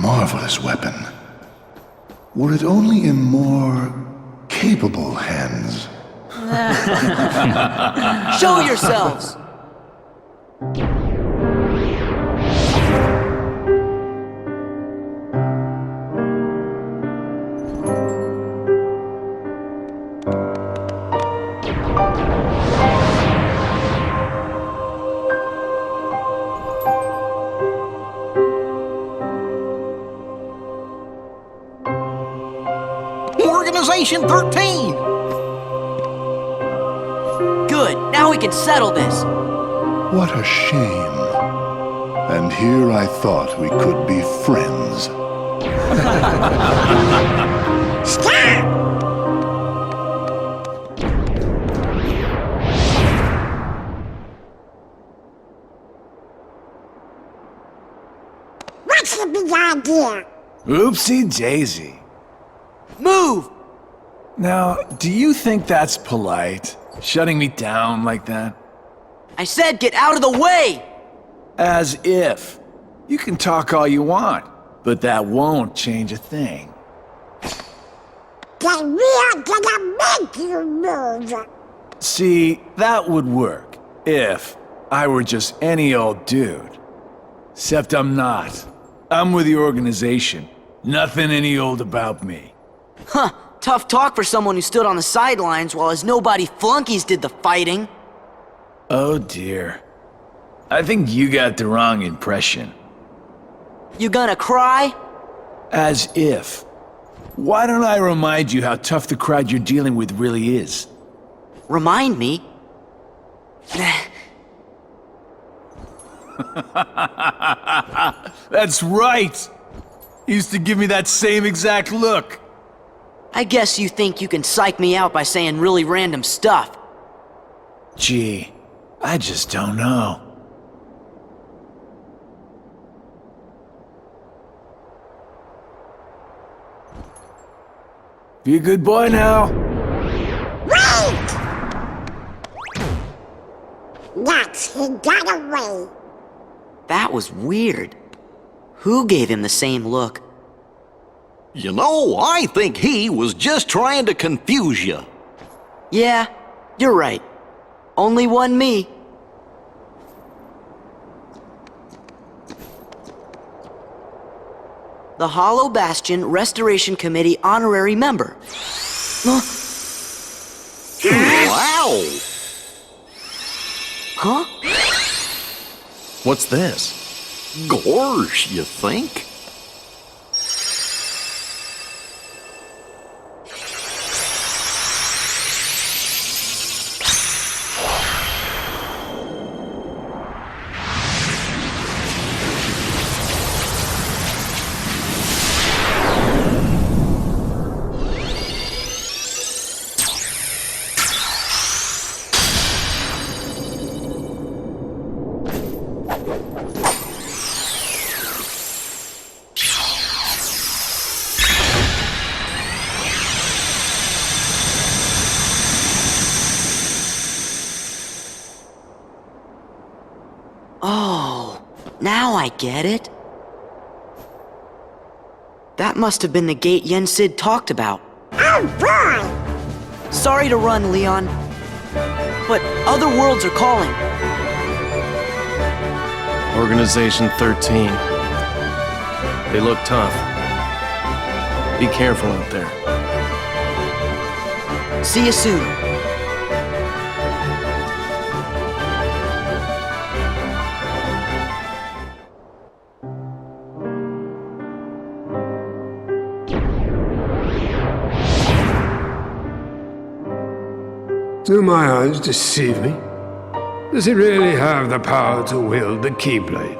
marvelous weapon. Were it only in more capable hands. Show yourselves! Organization 13! Good, now we can settle this. What a shame. And here I thought we could be friends. Stop! What's the big idea? Oopsie daisy. Move! Now, do you think that's polite? Shutting me down like that? I said get out of the way! As if. You can talk all you want, but that won't change a thing. Then we're gonna make you move. See, that would work if I were just any old dude. Except I'm not. I'm with the organization. Nothing any old about me. Huh, tough talk for someone who stood on the sidelines while his nobody flunkies did the fighting. Oh dear. I think you got the wrong impression. You gonna cry? As if. Why don't I remind you how tough the crowd you're dealing with really is? Remind me? That's right! You used to give me that same exact look. I guess you think you can psych me out by saying really random stuff. Gee, I just don't know. Be a good boy now. Wait! Nuts, he got away. That was weird. Who gave him the same look? You know, I think he was just trying to confuse you. Yeah, you're right. Only one me. The Hollow Bastion Restoration Committee Honorary Member. Wow! Huh? What's this? Gorge, you think? Oh, now I get it. That must have been the gate Yen-Sid talked about. Oh boy! Sorry to run, Leon. But other worlds are calling. Organization 13. They look tough. Be careful out there. See you soon. Do my eyes deceive me? Does he really have the power to wield the Keyblade?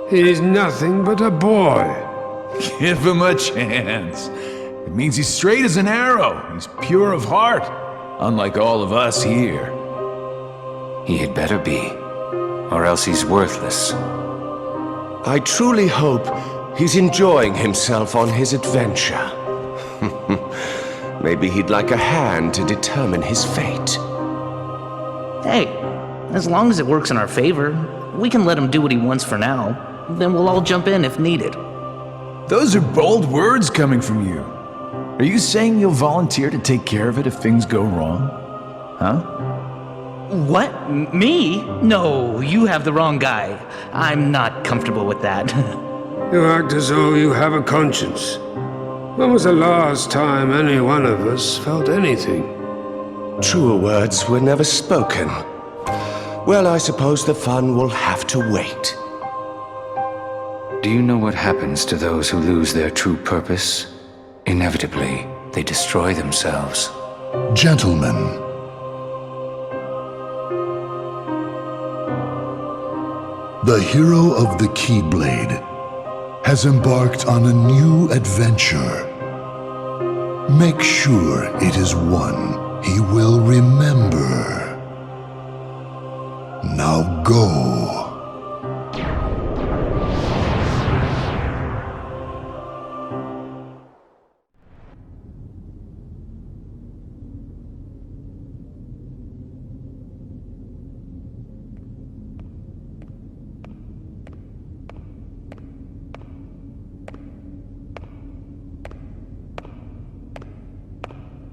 He is nothing but a boy. Give him a chance. It means he's straight as an arrow. He's pure of heart, unlike all of us here. He had better be, or else he's worthless. I truly hope he's enjoying himself on his adventure. Maybe he'd like a hand to determine his fate. Hey, as long as it works in our favor, we can let him do what he wants for now. Then we'll all jump in if needed. those are bold words coming from you. Are you saying you'll volunteer to take care of it if things go wrong? Huh? What? Me? No, you have the wrong guy. I'm not comfortable with that. You act as though you have a conscience. When was the last time any one of us felt anything? Truer words were never spoken. Well, I suppose the fun will have to wait. Do you know what happens to those who lose their true purpose? Inevitably, they destroy themselves. Gentlemen, the hero of the Keyblade has embarked on a new adventure. Make sure it is one he will remember. Now go.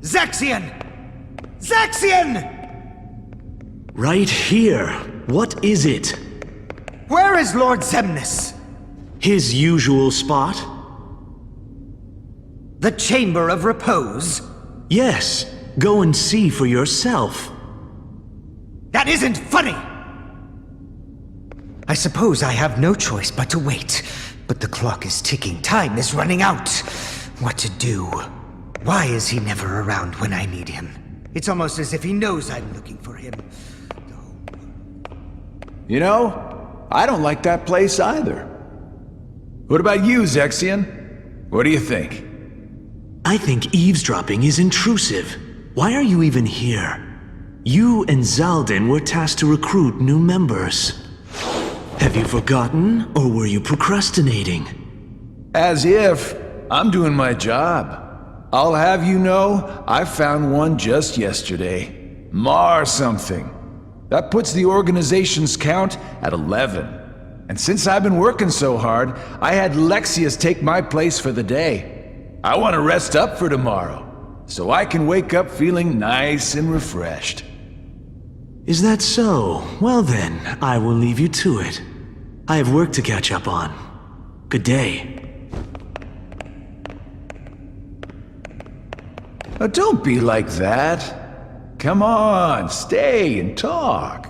Xigbar! Xigbar! Right here. What is it? Where is Lord Xemnas? His usual spot? The Chamber of Repose? Yes. Go and see for yourself. That isn't funny! I suppose I have no choice but to wait. But the clock is ticking. Time is running out. What to do? Why is he never around when I need him? It's almost as if he knows I'm looking for him. You know, I don't like that place either. What about you, Xigbar? What do you think? I think eavesdropping is intrusive. Why are you even here? You and Xaldin were tasked to recruit new members. Have you forgotten, or were you procrastinating? As if. I'm doing my job. I'll have you know, I found one just yesterday. Mar something. That puts the organization's count at 11. And since I've been working so hard, I had Lexius take my place for the day. I want to rest up for tomorrow, so I can wake up feeling nice and refreshed. Is that so? Well then, I will leave you to it. I have work to catch up on. Good day. Oh, don't be like that. Come on, stay and talk.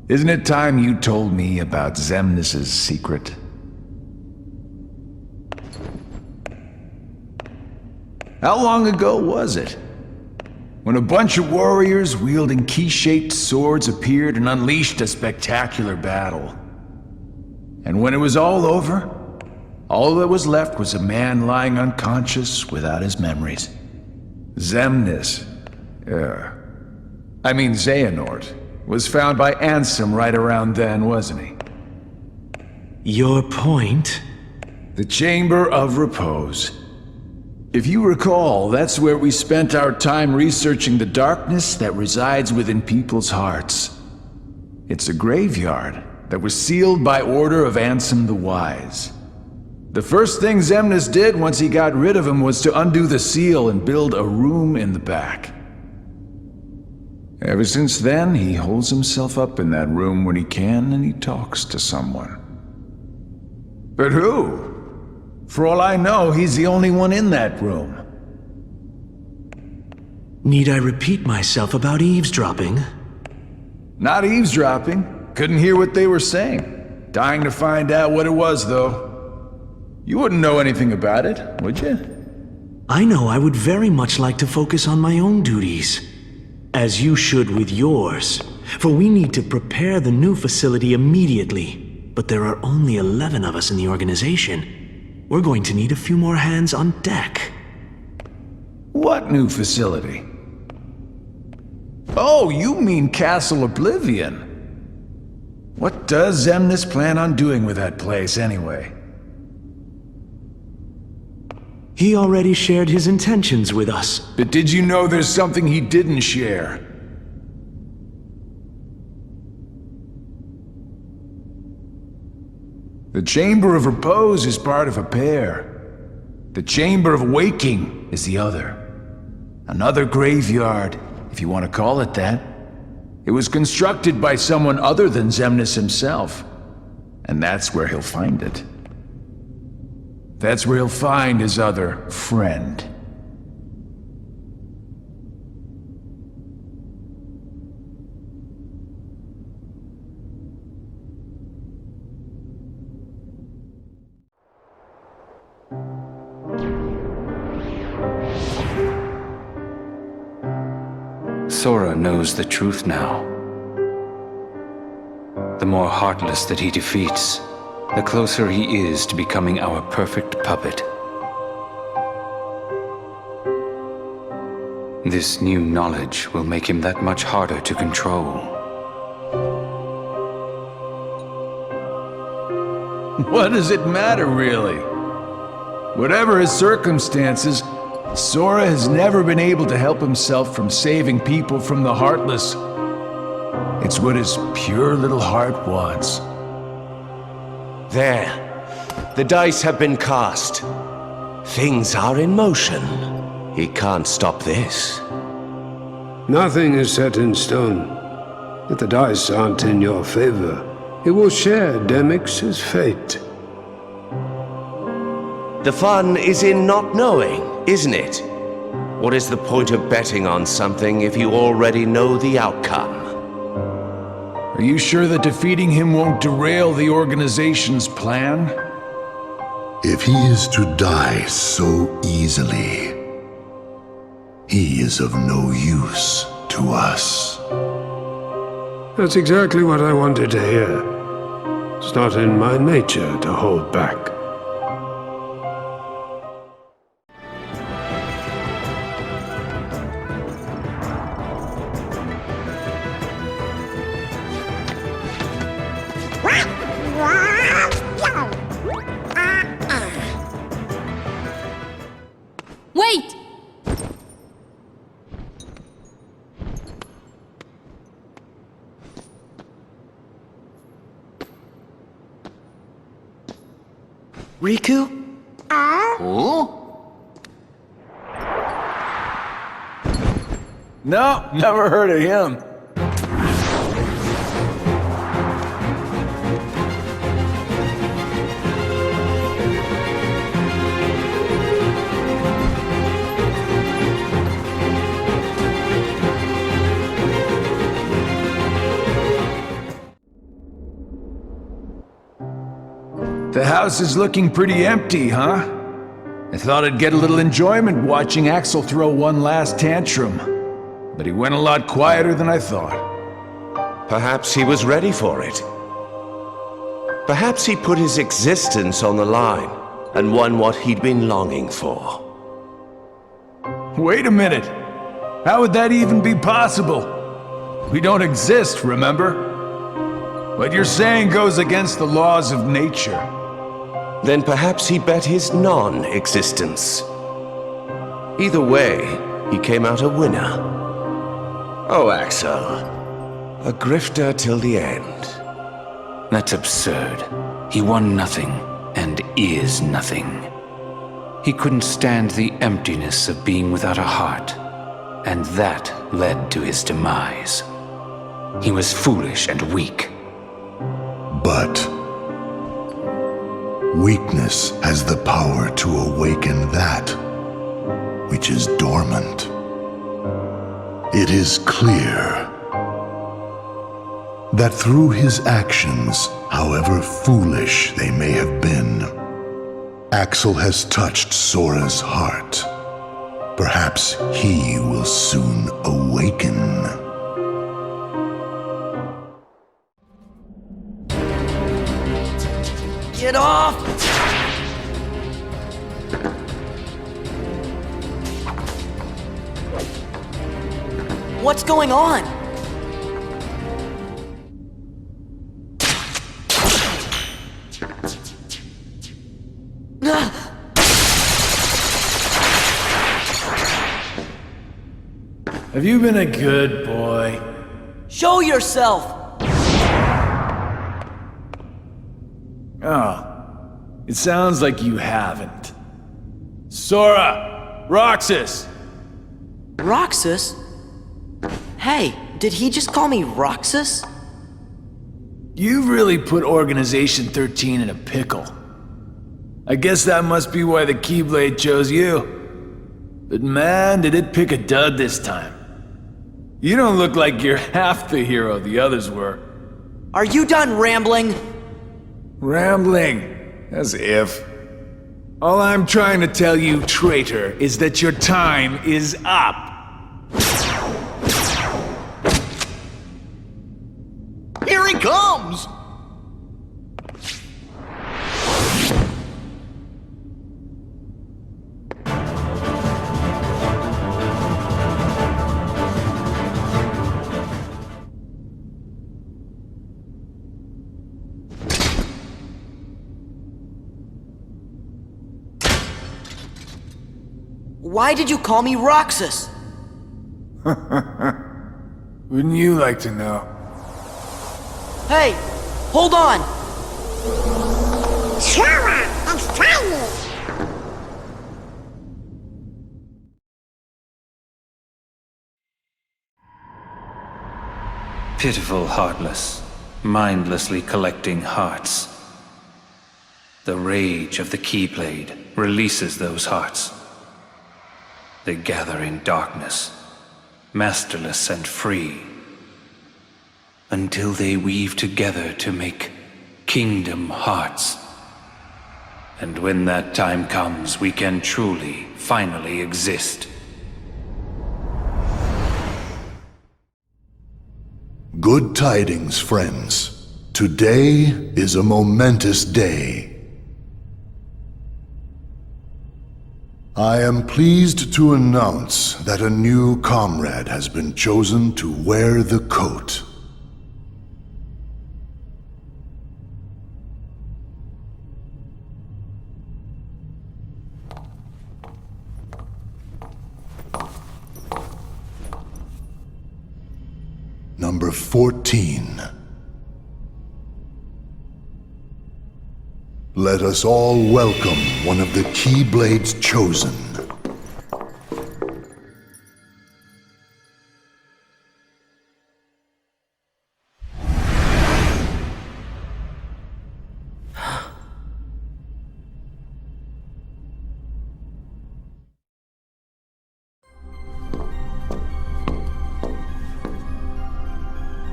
Isn't it time you told me about Xemnas' secret? How long ago was it? When a bunch of warriors wielding key-shaped swords appeared and unleashed a spectacular battle. And when it was all over, all that was left was a man lying unconscious without his memories. Xemnas, Xehanort, was found by Ansem right around then, wasn't he? Your point? The Chamber of Repose. If you recall, that's where we spent our time researching the darkness that resides within people's hearts. It's a graveyard that was sealed by order of Ansem the Wise. The first thing Xemnas did once he got rid of him was to undo the seal and build a room in the back. Ever since then, he holds himself up in that room when he can and he talks to someone. But who? For all I know, he's the only one in that room. Need I repeat myself about eavesdropping? Not eavesdropping. Couldn't hear what they were saying. Dying to find out what it was, though. You wouldn't know anything about it, would you? I know I would very much like to focus on my own duties. As you should with yours. For we need to prepare the new facility immediately. But there are only 11 of us in the organization. We're going to need a few more hands on deck. What new facility? Oh, you mean Castle Oblivion. What does Xemnas plan on doing with that place, anyway? He already shared his intentions with us. But did you know there's something he didn't share? The Chamber of Repose is part of a pair. The Chamber of Waking is the other. Another graveyard, if you want to call it that. It was constructed by someone other than Xemnas himself. And that's where he'll find it. That's where he'll find his other friend. Sora knows the truth now. The more heartless that he defeats, the closer he is to becoming our perfect puppet. This new knowledge will make him that much harder to control. What does it matter, really? Whatever his circumstances, Sora has never been able to help himself from saving people from the Heartless. It's what his pure little heart wants. There. The dice have been cast. Things are in motion. He can't stop this. Nothing is set in stone. If the dice aren't in your favor, it will share Demyx's fate. The fun is in not knowing, isn't it? What is the point of betting on something if you already know the outcome? Are you sure that defeating him won't derail the organization's plan? If he is to die so easily, he is of no use to us. That's exactly what I wanted to hear. It's not in my nature to hold back. Wait! Riku? Huh? No, never heard of him. The house is looking pretty empty, huh? I thought I'd get a little enjoyment watching Axel throw one last tantrum. But he went a lot quieter than I thought. Perhaps he was ready for it. Perhaps he put his existence on the line and won what he'd been longing for. Wait a minute. How would that even be possible? We don't exist, remember? What you're saying goes against the laws of nature. Then perhaps he bet his non-existence. Either way, he came out a winner. Oh, Axel. A grifter till the end. That's absurd. He won nothing, and is nothing. He couldn't stand the emptiness of being without a heart, and that led to his demise. He was foolish and weak. But weakness has the power to awaken that which is dormant. It is clear that through his actions, however foolish they may have been, Axel has touched Sora's heart. Perhaps he will soon awaken. Get off! What's going on? Have you been a good boy? Show yourself! Oh, it sounds like you haven't. Sora! Roxas! Roxas? Hey, did he just call me Roxas? You've really put Organization 13 in a pickle. I guess that must be why the Keyblade chose you. But man, did it pick a dud this time. You don't look like you're half the hero the others were. Are you done rambling? Rambling? As if. All I'm trying to tell you, traitor, is that your time is up. Here he comes! Why did you call me Roxas? Wouldn't you like to know? Hey, hold on! Sora, it's tiny. Pitiful heartless, mindlessly collecting hearts. The rage of the Keyblade releases those hearts. They gather in darkness, masterless and free, until they weave together to make Kingdom Hearts. And when that time comes, we can truly, finally exist. Good tidings, friends. Today is a momentous day. I am pleased to announce that a new comrade has been chosen to wear the coat. Number 14. Let us all welcome one of the Keyblade's chosen.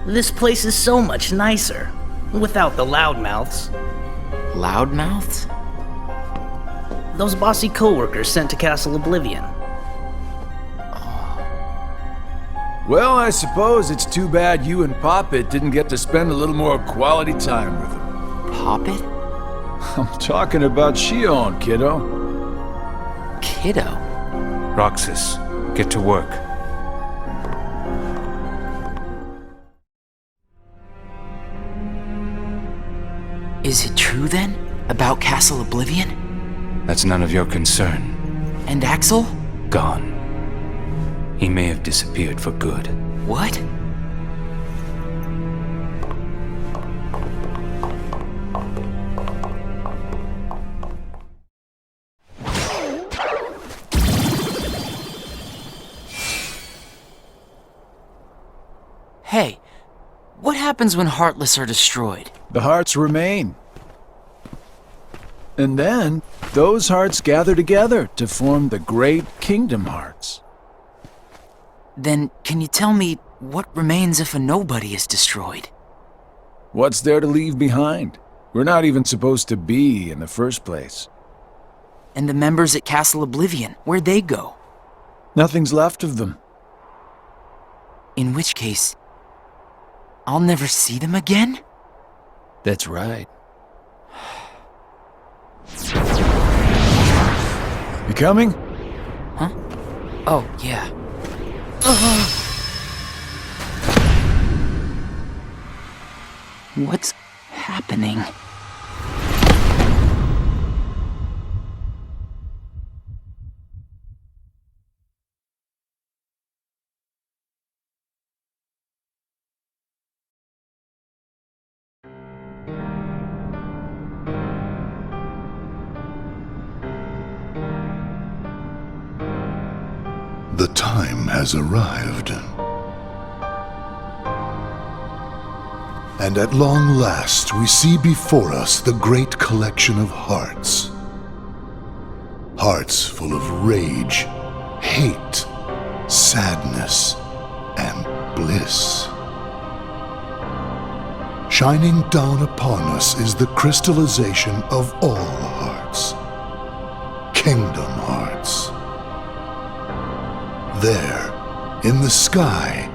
This place is so much nicer, without the loudmouths. Loudmouths? Those bossy coworkers sent to Castle Oblivion. Well, I suppose it's too bad you and Poppet didn't get to spend a little more quality time with him. Poppet? I'm talking about Shion, kiddo. Kiddo? Roxas, get to work. Is it true then? About Castle Oblivion? That's none of your concern. And Axel? Gone. He may have disappeared for good. What? Hey, what happens when Heartless are destroyed? The hearts remain. And then, those hearts gather together to form the great Kingdom Hearts. Then, can you tell me what remains if a nobody is destroyed? What's there to leave behind? We're not even supposed to be in the first place. And the members at Castle Oblivion, where'd they go? Nothing's left of them. In which case, I'll never see them again? That's right. You coming? Huh? Oh, yeah. What's happening? The time has arrived. And at long last, we see before us the great collection of hearts. Hearts full of rage, hate, sadness, and bliss. Shining down upon us is the crystallization of all hearts. Kingdom hearts. There, in the sky,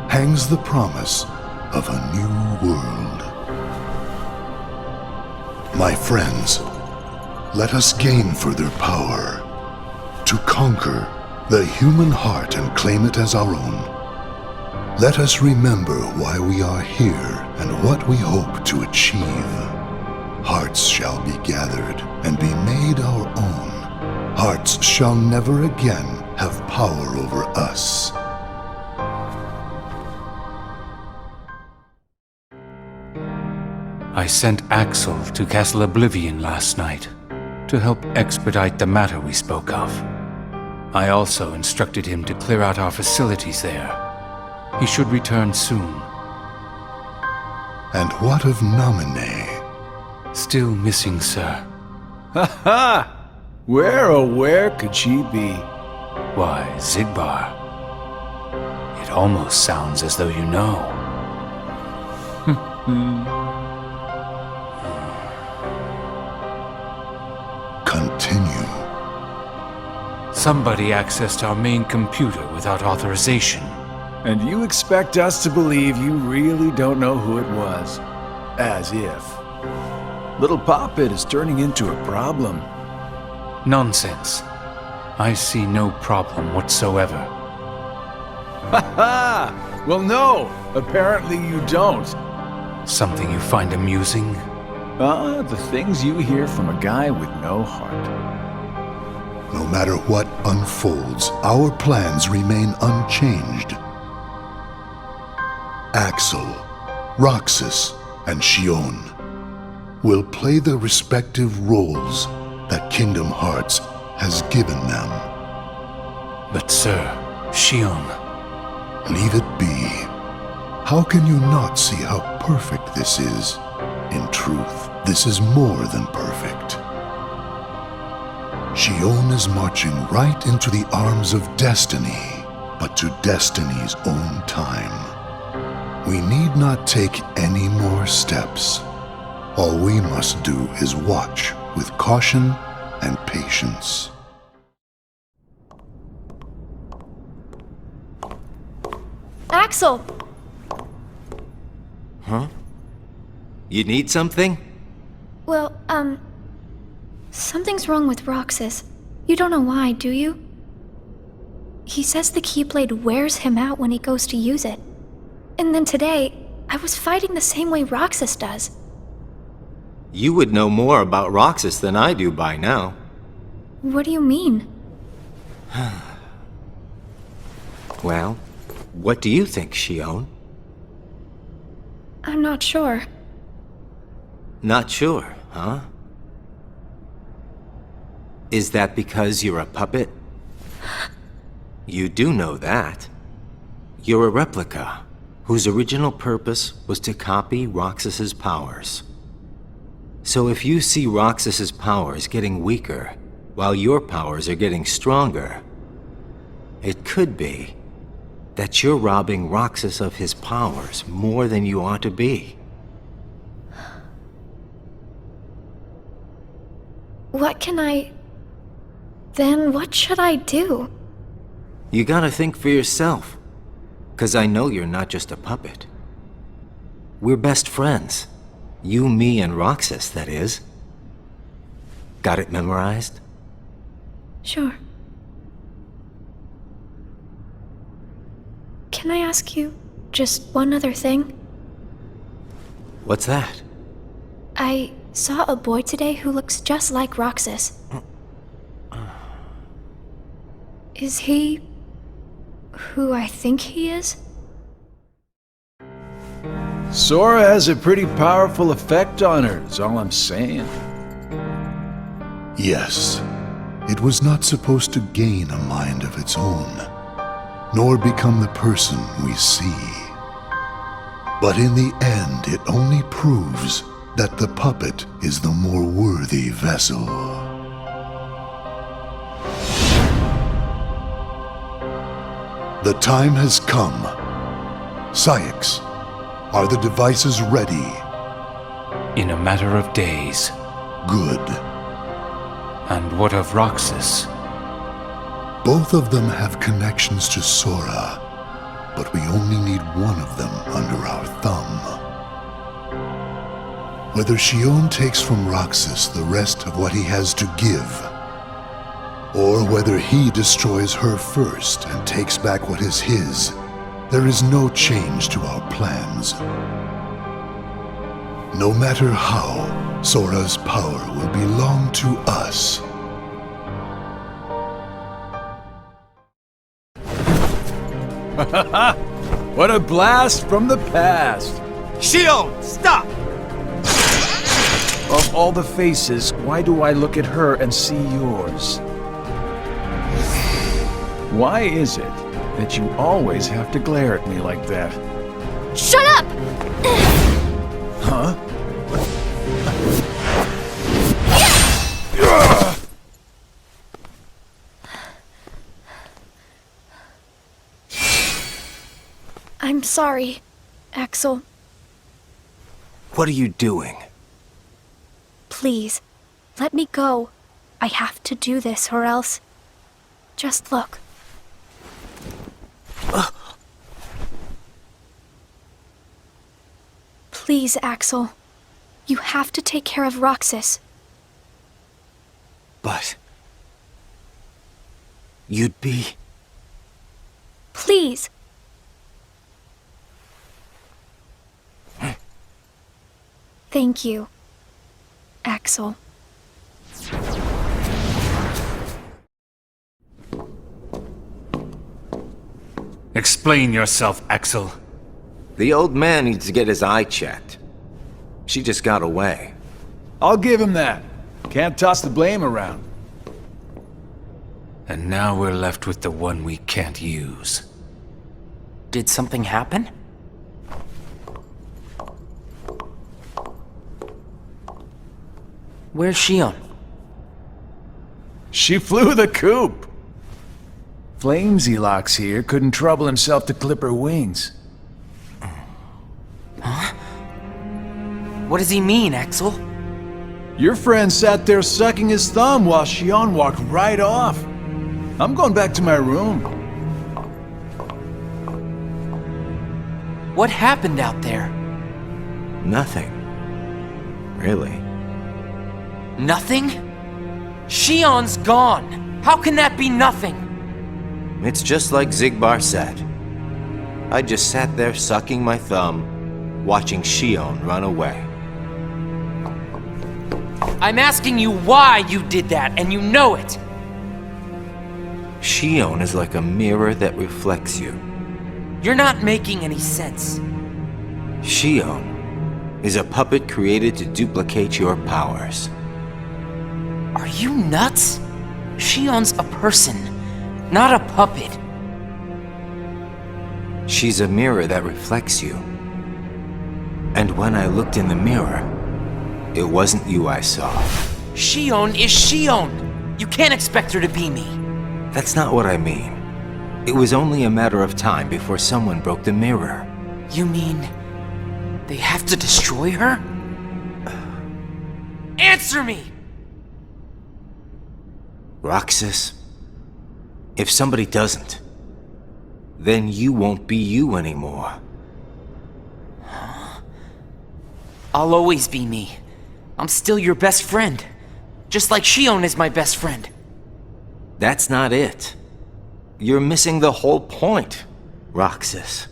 hangs the promise of a new world. My friends, let us gain further power to conquer the human heart and claim it as our own. Let us remember why we are here and what we hope to achieve. Hearts shall be gathered and be made our own. Hearts shall never again have power over us. I sent Axel to Castle Oblivion last night to help expedite the matter we spoke of. I also instructed him to clear out our facilities there. He should return soon. And what of Naminé? Still missing, sir. Ha ha! Where could she be? Why, Xigbar. It almost sounds as though you know. Continue. Somebody accessed our main computer without authorization. And you expect us to believe you really don't know who it was? As if. Little Poppet is turning into a problem. Nonsense. I see no problem whatsoever. Ha ha! Well, no! Apparently you don't. Something you find amusing? The things you hear from a guy with no heart. No matter what unfolds, our plans remain unchanged. Axel, Roxas, and Xion will play the respective roles that Kingdom Hearts has given them. But sir, Xion... Leave it be. How can you not see how perfect this is? In truth, this is more than perfect. Xion is marching right into the arms of destiny, but to destiny's own time. We need not take any more steps. All we must do is watch with caution and patience. Axel! Huh? You need something? Well, something's wrong with Roxas. You don't know why, do you? He says the Keyblade wears him out when he goes to use it. And then today, I was fighting the same way Roxas does. You would know more about Roxas than I do by now. What do you mean? Well, what do you think, Xion? I'm not sure. Not sure, huh? Is that because you're a puppet? You do know that. You're a replica, whose original purpose was to copy Roxas's powers. So if you see Roxas's powers getting weaker, while your powers are getting stronger, it could be that you're robbing Roxas of his powers more than you ought to be. Then what should I do? You gotta think for yourself. 'Cause I know you're not just a puppet. We're best friends. You, me, and Roxas, that is. Got it memorized? Sure. Can I ask you just one other thing? What's that? I saw a boy today who looks just like Roxas. Is he who I think he is? Sora has a pretty powerful effect on her, is all I'm saying. Yes, it was not supposed to gain a mind of its own. nor become the person we see. But in the end, it only proves that the puppet is the more worthy vessel. The time has come. Syx, are the devices ready? In a matter of days. Good. And what of Roxas? Both of them have connections to Sora, but we only need one of them under our thumb. Whether Xion takes from Roxas the rest of what he has to give, or whether he destroys her first and takes back what is his, there is no change to our plans. No matter how, Sora's power will belong to us. What a blast from the past! Xion, stop! Of all the faces, why do I look at her and see yours? Why is it that you always have to glare at me like that? Shut up! Huh? I'm sorry, Axel. What are you doing? Please, let me go. I have to do this or else... Just look. Please, Axel. You have to take care of Roxas. But... you'd be... Please. Thank you, Axel. Explain yourself, Axel. The old man needs to get his eye checked. She just got away. I'll give him that. Can't toss the blame around. And now we're left with the one we can't use. Did something happen? Where's Xion? She flew the coop. Flamesy Locks here couldn't trouble himself to clip her wings. Huh? What does he mean, Axel? Your friend sat there sucking his thumb while Xion walked right off. I'm going back to my room. What happened out there? Nothing. Really. Nothing? Xion's gone. How can that be nothing? It's just like Xigbar said. I just sat there sucking my thumb, watching Xion run away. I'm asking you why you did that, and you know it. Xion is like a mirror that reflects you. You're not making any sense. Xion is a puppet created to duplicate your powers. Are you nuts? Xion's a person, not a puppet. She's a mirror that reflects you. And when I looked in the mirror, it wasn't you I saw. Xion is Xion. You can't expect her to be me. That's not what I mean. It was only a matter of time before someone broke the mirror. You mean they have to destroy her? Answer me! Roxas, if somebody doesn't, then you won't be you anymore. I'll always be me. I'm still your best friend. Just like Xion is my best friend. That's not it. You're missing the whole point, Roxas.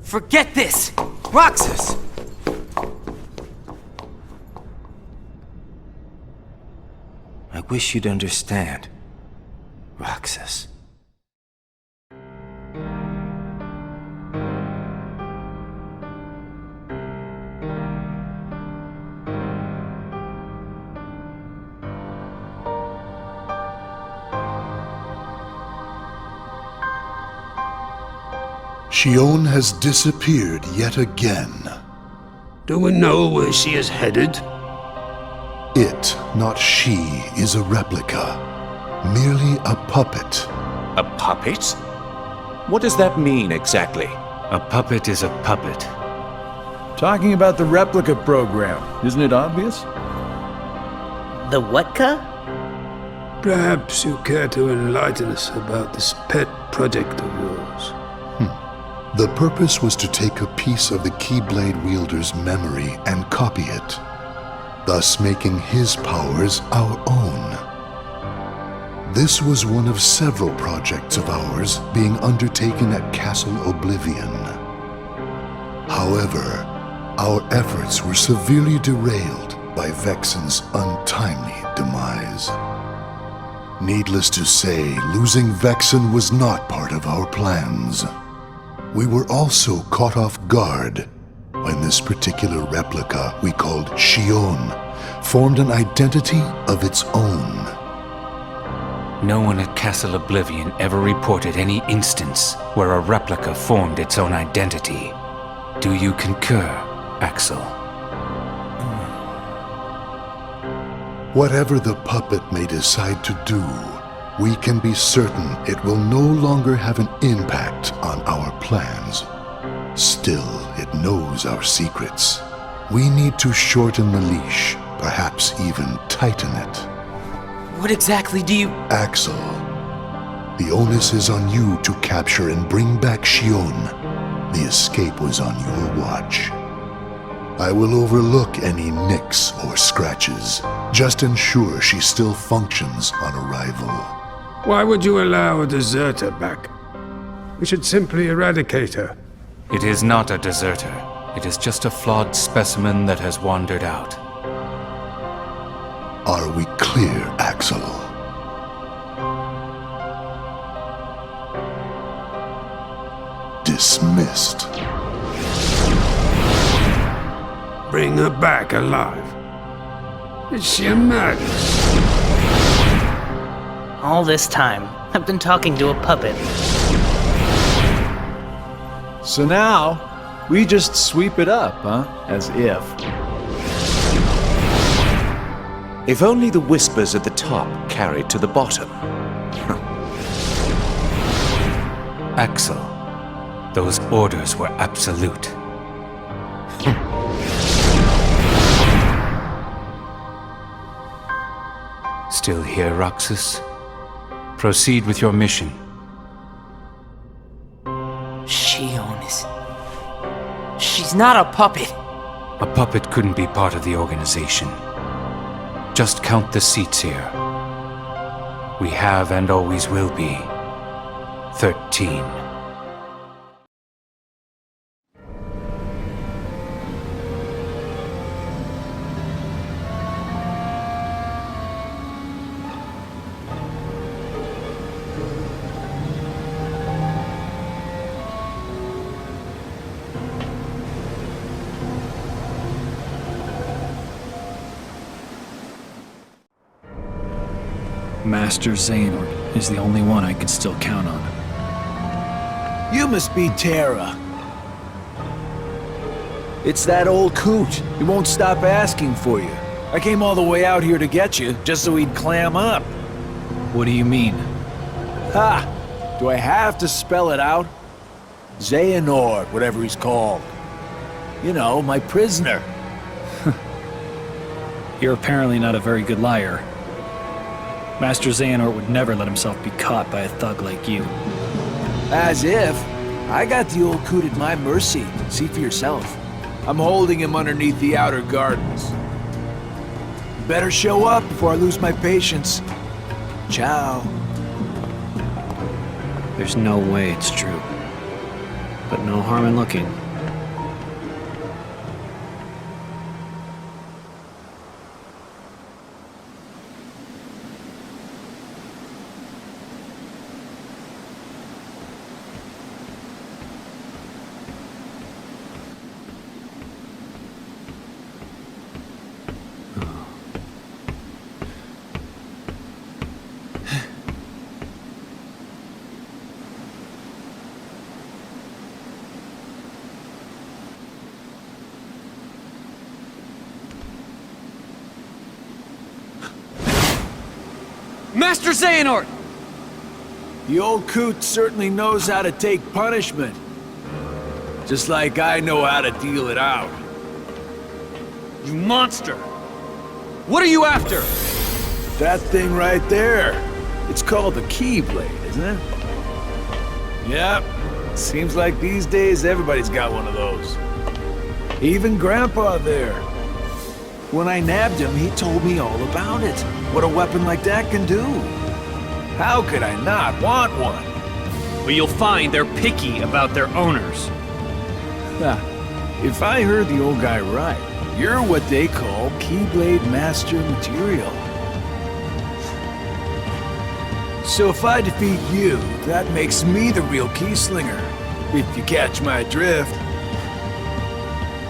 Forget this! Roxas! I wish you'd understand, Roxas. Xion has disappeared yet again. Do we know where she is headed? It, not she, is a replica. Merely a puppet. A puppet? What does that mean exactly? A puppet is a puppet. Talking about the replica program, isn't it obvious? The what-ca? Perhaps you care to enlighten us about this pet project of yours. The purpose was to take a piece of the Keyblade wielder's memory and copy it, thus making his powers our own. This was one of several projects of ours being undertaken at Castle Oblivion. However, our efforts were severely derailed by Vexen's untimely demise. Needless to say, losing Vexen was not part of our plans. We were also caught off guard when this particular replica we called Xion formed an identity of its own. No one at Castle Oblivion ever reported any instance where a replica formed its own identity. Do you concur, Axel? Whatever the puppet may decide to do, we can be certain it will no longer have an impact on our plans. Still, it knows our secrets. We need to shorten the leash, perhaps even tighten it. What exactly do you... Axel, the onus is on you to capture and bring back Xion. The escape was on your watch. I will overlook any nicks or scratches. Just ensure she still functions on arrival. Why would you allow a deserter back? We should simply eradicate her. It is not a deserter. It is just a flawed specimen that has wandered out. Are we clear, Axel? Dismissed. Bring her back alive. Is she a madness? All this time, I've been talking to a puppet. So now, we just sweep it up, huh? As if. If only the whispers at the top carried to the bottom. Axel, those orders were absolute. Still here, Roxas? Proceed with your mission. Xion is... She's not a puppet. A puppet couldn't be part of the organization. Just count the seats here. We have and always will be 13. Master Xehanort is the only one I can still count on. You must be Terra. It's that old coot. He won't stop asking for you. I came all the way out here to get you, just so he'd clam up. What do you mean? Ha! Do I have to spell it out? Xehanort, whatever he's called. You know, my prisoner. You're apparently not a very good liar. Master Xehanort would never let himself be caught by a thug like you. As if. I got the old coot at my mercy. See for yourself. I'm holding him underneath the outer gardens. Better show up before I lose my patience. Ciao. There's no way it's true. But no harm in looking. Master Xehanort! The old coot certainly knows how to take punishment. Just like I know how to deal it out. You monster! What are you after? That thing right there. It's called the Keyblade, isn't it? Yep. Seems like these days everybody's got one of those. Even Grandpa there. When I nabbed him, he told me all about it. What a weapon like that can do. How could I not want one? Well, you'll find they're picky about their owners. If I heard the old guy right, you're what they call Keyblade Master material. So if I defeat you, that makes me the real Keyslinger, if you catch my drift.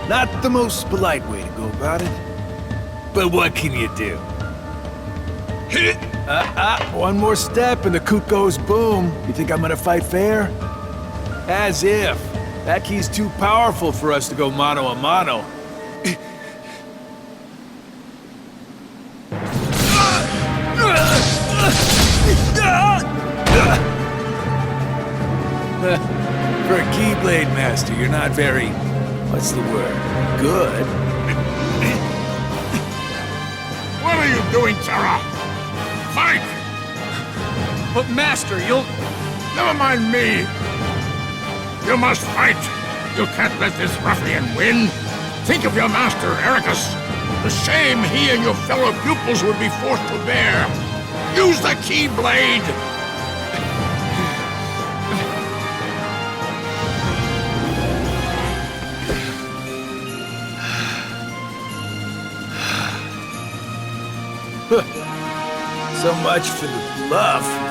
Not the most polite way to go about it, but what can you do? One more step and the coot goes boom. You think I'm gonna fight fair? As if. That key's too powerful for us to go mano a mano. For a Keyblade Master, you're not very... what's the word? Good. What are you doing, Terra? Fight! But Master, you'll... Never mind me. You must fight. You can't let this ruffian win. Think of your master, Ericus. The shame he and your fellow pupils would be forced to bear. Use the Keyblade! So much for the bluff.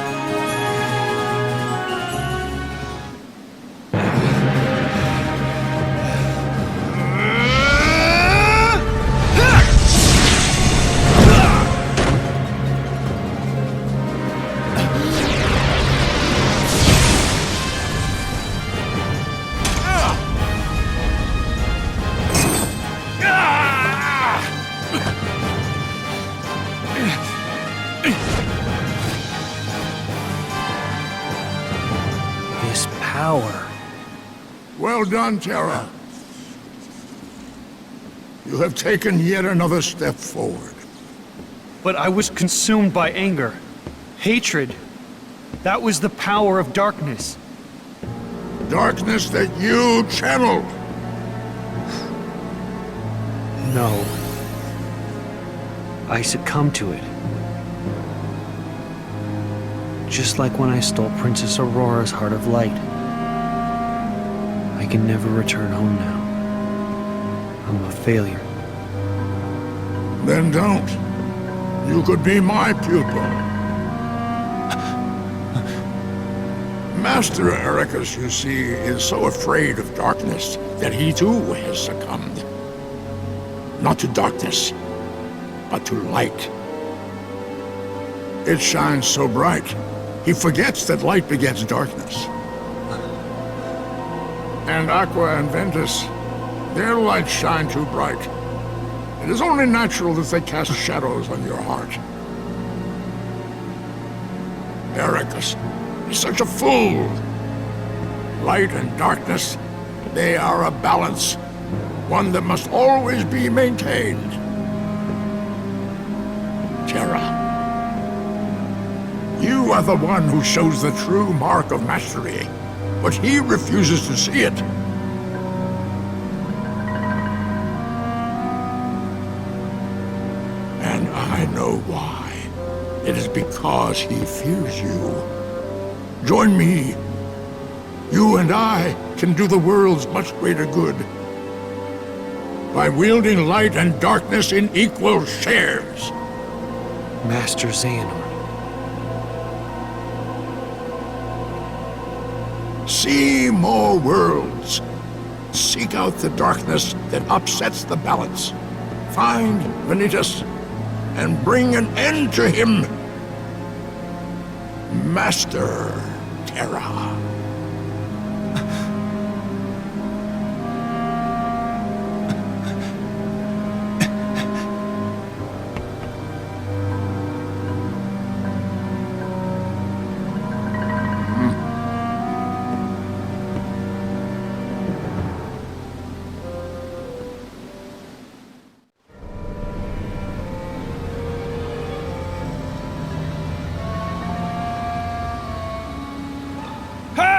Well done, Terra. You have taken yet another step forward. But I was consumed by anger. Hatred. That was the power of darkness. Darkness that you channeled. No. I succumbed to it. Just like when I stole Princess Aurora's Heart of Light. I can never return home now. I'm a failure. Then don't. You could be my pupil. Master Ericus, you see, is so afraid of darkness that he too has succumbed. Not to darkness, but to light. It shines so bright, he forgets that light begets darkness. And Aqua and Ventus, their lights shine too bright. It is only natural that they cast shadows on your heart. Ericus is such a fool. Light and darkness, they are a balance, one that must always be maintained. Terra, you are the one who shows the true mark of mastery. But he refuses to see it. And I know why. It is because he fears you. Join me. You and I can do the world's much greater good by wielding light and darkness in equal shares. Master Xehanort. See more worlds. Seek out the darkness that upsets the balance. Find Vanitas and bring an end to him. Master Terra.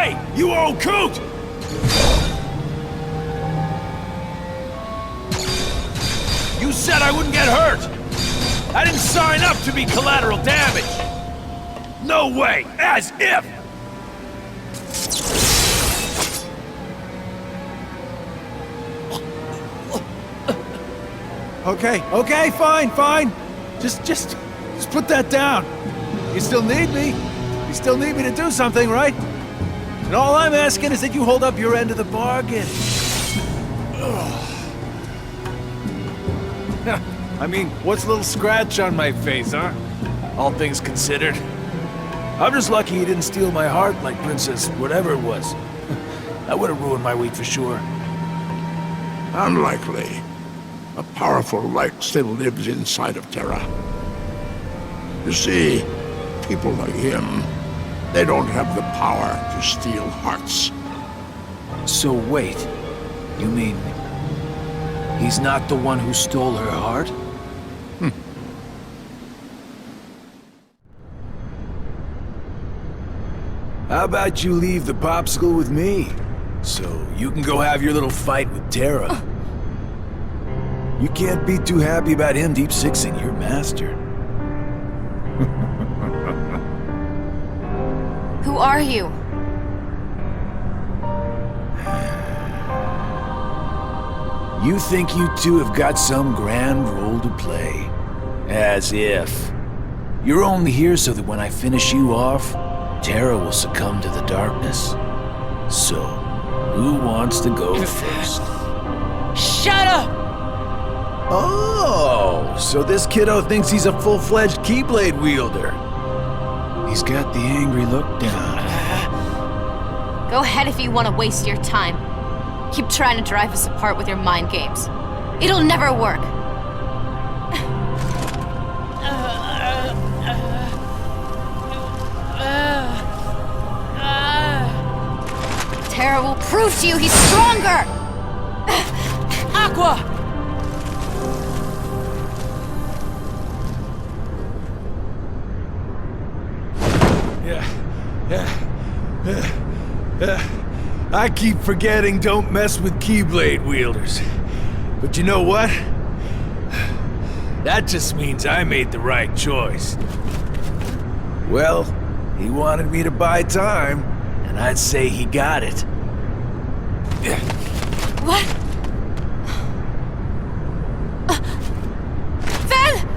Hey, you old coot! You said I wouldn't get hurt! I didn't sign up to be collateral damage! No way! As if! Okay, fine. Just put that down. You still need me. You still need me to do something, right? And all I'm asking is that you hold up your end of the bargain. I mean, what's a little scratch on my face, huh? All things considered. I'm just lucky he didn't steal my heart like Princess whatever it was. That would have ruined my week for sure. Unlikely. A powerful light still lives inside of Terra. You see, people like him, they don't have the power to steal hearts. So wait, you mean he's not the one who stole her heart? How about you leave the popsicle with me, so you can go have your little fight with Terra? You can't be too happy about him deep-sixing your master. Who are you? You think you two have got some grand role to play. As if. You're only here so that when I finish you off, Terra will succumb to the darkness. So, who wants to go first? Shut up! Oh, so this kiddo thinks he's a full-fledged Keyblade wielder. He's got the angry look down. Go ahead if you want to waste your time. Keep trying to drive us apart with your mind games. It'll never work. Terra will prove to you he's stronger! Aqua! I keep forgetting don't mess with Keyblade wielders. But you know what? That just means I made the right choice. Well, he wanted me to buy time, and I'd say he got it. What? Then?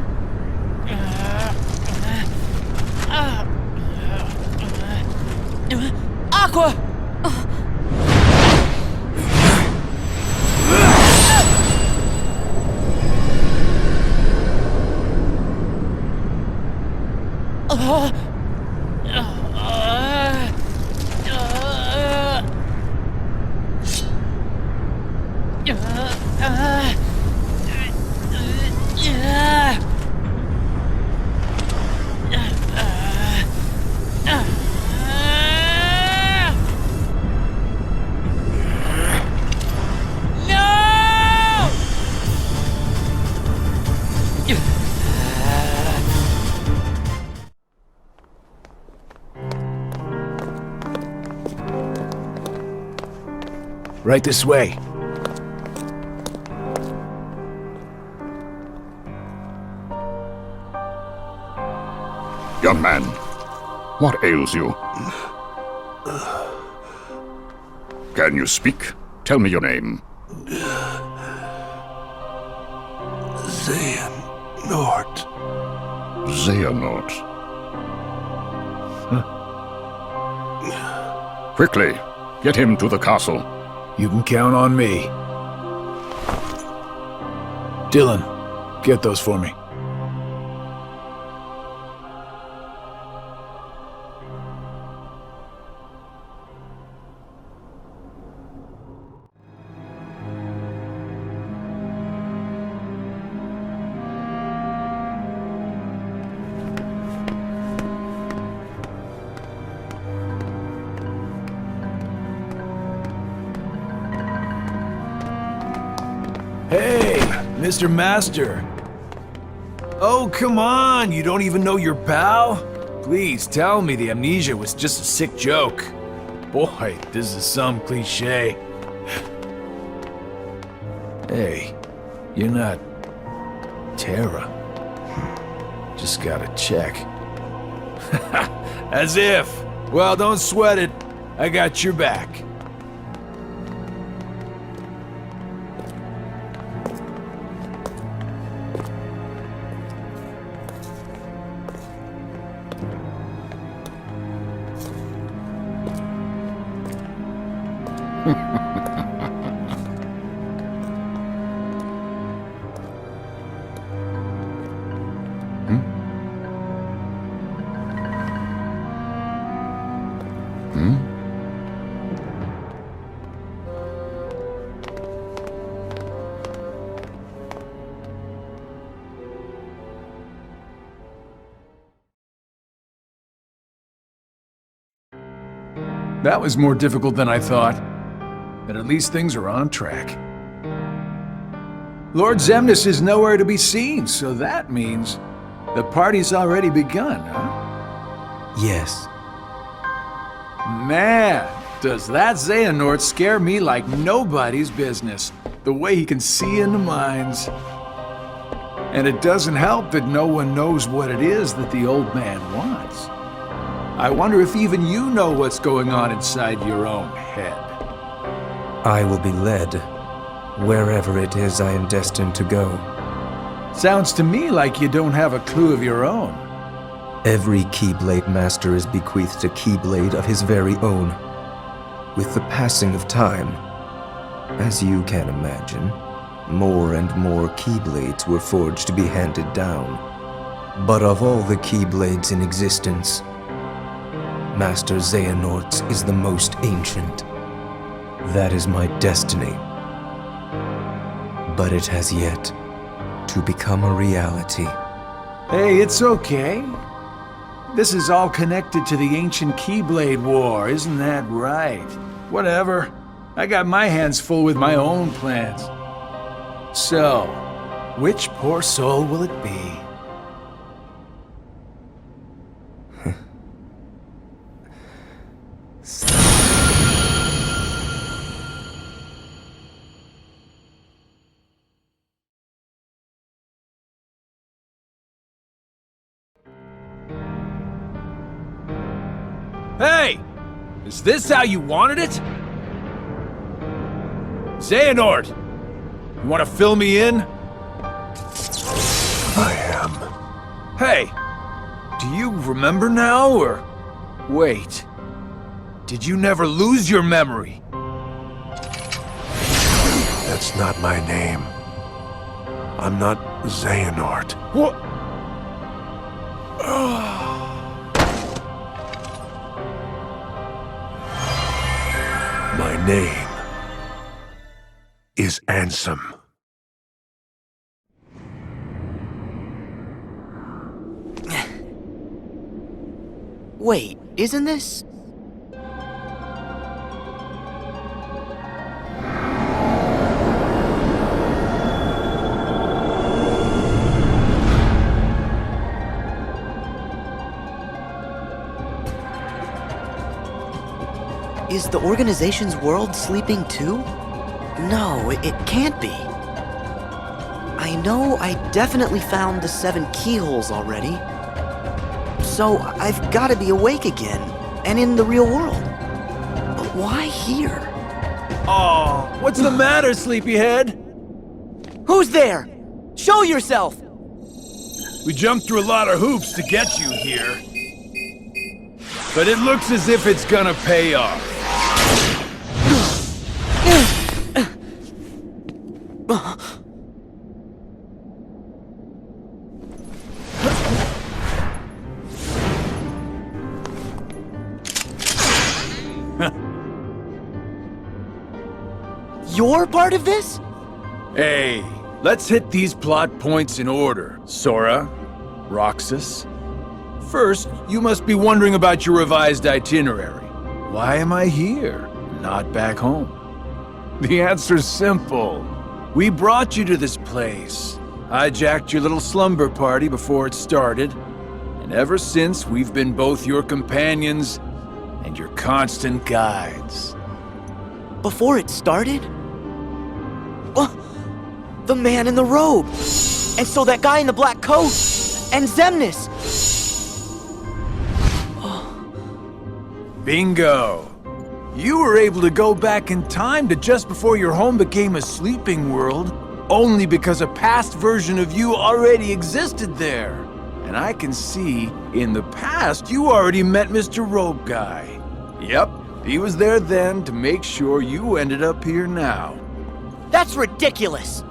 Aqua! Right this way. Young man, what ails you? Can you speak? Tell me your name. Xehanort. Xehanort. Quickly, get him to the castle. You can count on me. Dylan, get those for me. Hey, Mr. Master. Oh, come on, you don't even know your pal? Please tell me the amnesia was just a sick joke. Boy, this is some cliche. Hey, you're not Terra. Just gotta check. As if. Well, don't sweat it. I got your back. That was more difficult than I thought. But at least things are on track. Lord Xemnas is nowhere to be seen, so that means the party's already begun, huh? Yes. Man, does that Xehanort scare me like nobody's business. The way he can see into minds. And it doesn't help that no one knows what it is that the old man wants. I wonder if even you know what's going on inside your own head. I will be led wherever it is I am destined to go. Sounds to me like you don't have a clue of your own. Every Keyblade Master is bequeathed a Keyblade of his very own. With the passing of time, as you can imagine, more and more Keyblades were forged to be handed down. But of all the Keyblades in existence, Master Xehanort's is the most ancient. That is my destiny. But it has yet to become a reality. Hey, it's okay. This is all connected to the ancient Keyblade War, isn't that right? Whatever. I got my hands full with my own plans. So, which poor soul will it be? Hey! Is this how you wanted it? Xehanort! You want to fill me in? I am. Hey! Do you remember now, or... Wait. Did you never lose your memory? That's not my name. I'm not Xehanort. What? My name is Ansem. Wait, isn't this... Is the organization's world sleeping too? No, it can't be. I know I definitely found the 7 keyholes already. So I've got to be awake again, and in the real world. But why here? Oh, what's the matter, sleepyhead? Who's there? Show yourself! We jumped through a lot of hoops to get you here. But it looks as if it's gonna pay off. You're part of this? Hey, let's hit these plot points in order. Sora, Roxas. First, you must be wondering about your revised itinerary. Why am I here, not back home? The answer's simple. We brought you to this place, hijacked your little slumber party before it started, and ever since we've been both your companions and your constant guides. Before it started? The man in the robe! And so that guy in the black coat! And Xemnas! Bingo! You were able to go back in time to just before your home became a sleeping world, only because a past version of you already existed there. And I can see, in the past, you already met Mr. Robe Guy. Yep, he was there then to make sure you ended up here now. That's ridiculous!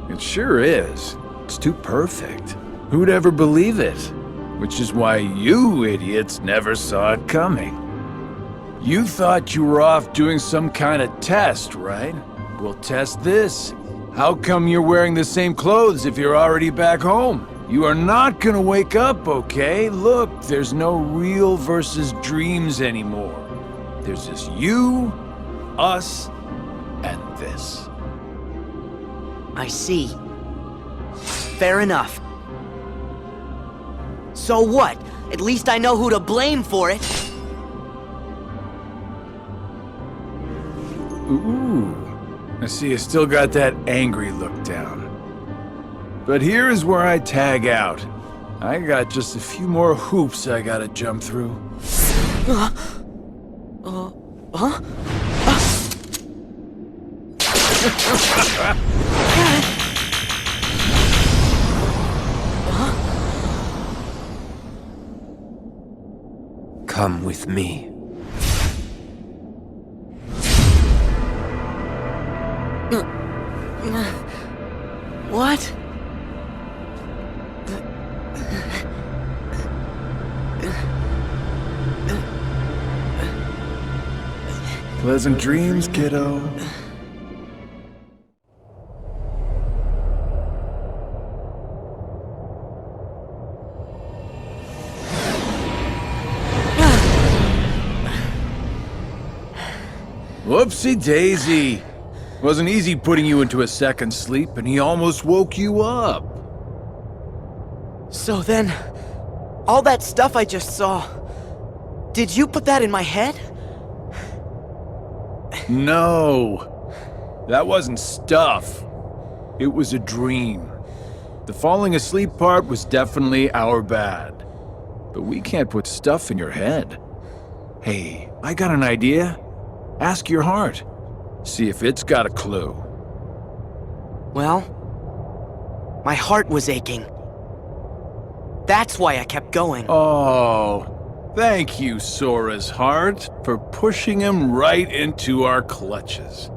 It sure is. It's too perfect. Who'd ever believe it? Which is why you idiots never saw it coming. You thought you were off doing some kind of test, right? We'll test this. How come you're wearing the same clothes if you're already back home? You are not gonna wake up, okay? Look, there's no real versus dreams anymore. There's just you, us, and this. I see. Fair enough. So what? At least I know who to blame for it. Ooh, I see you still got that angry look down. But here is where I tag out. I got just a few more hoops I gotta jump through. Huh? Come with me. What? Pleasant dreams, kiddo. Whoopsie daisy. Wasn't easy putting you into a second sleep, and he almost woke you up. So then, all that stuff I just saw, did you put that in my head? No. That wasn't stuff. It was a dream. The falling asleep part was definitely our bad. But we can't put stuff in your head. Hey, I got an idea. Ask your heart. See if it's got a clue. Well, my heart was aching. That's why I kept going. Oh, thank you, Sora's heart, for pushing him right into our clutches.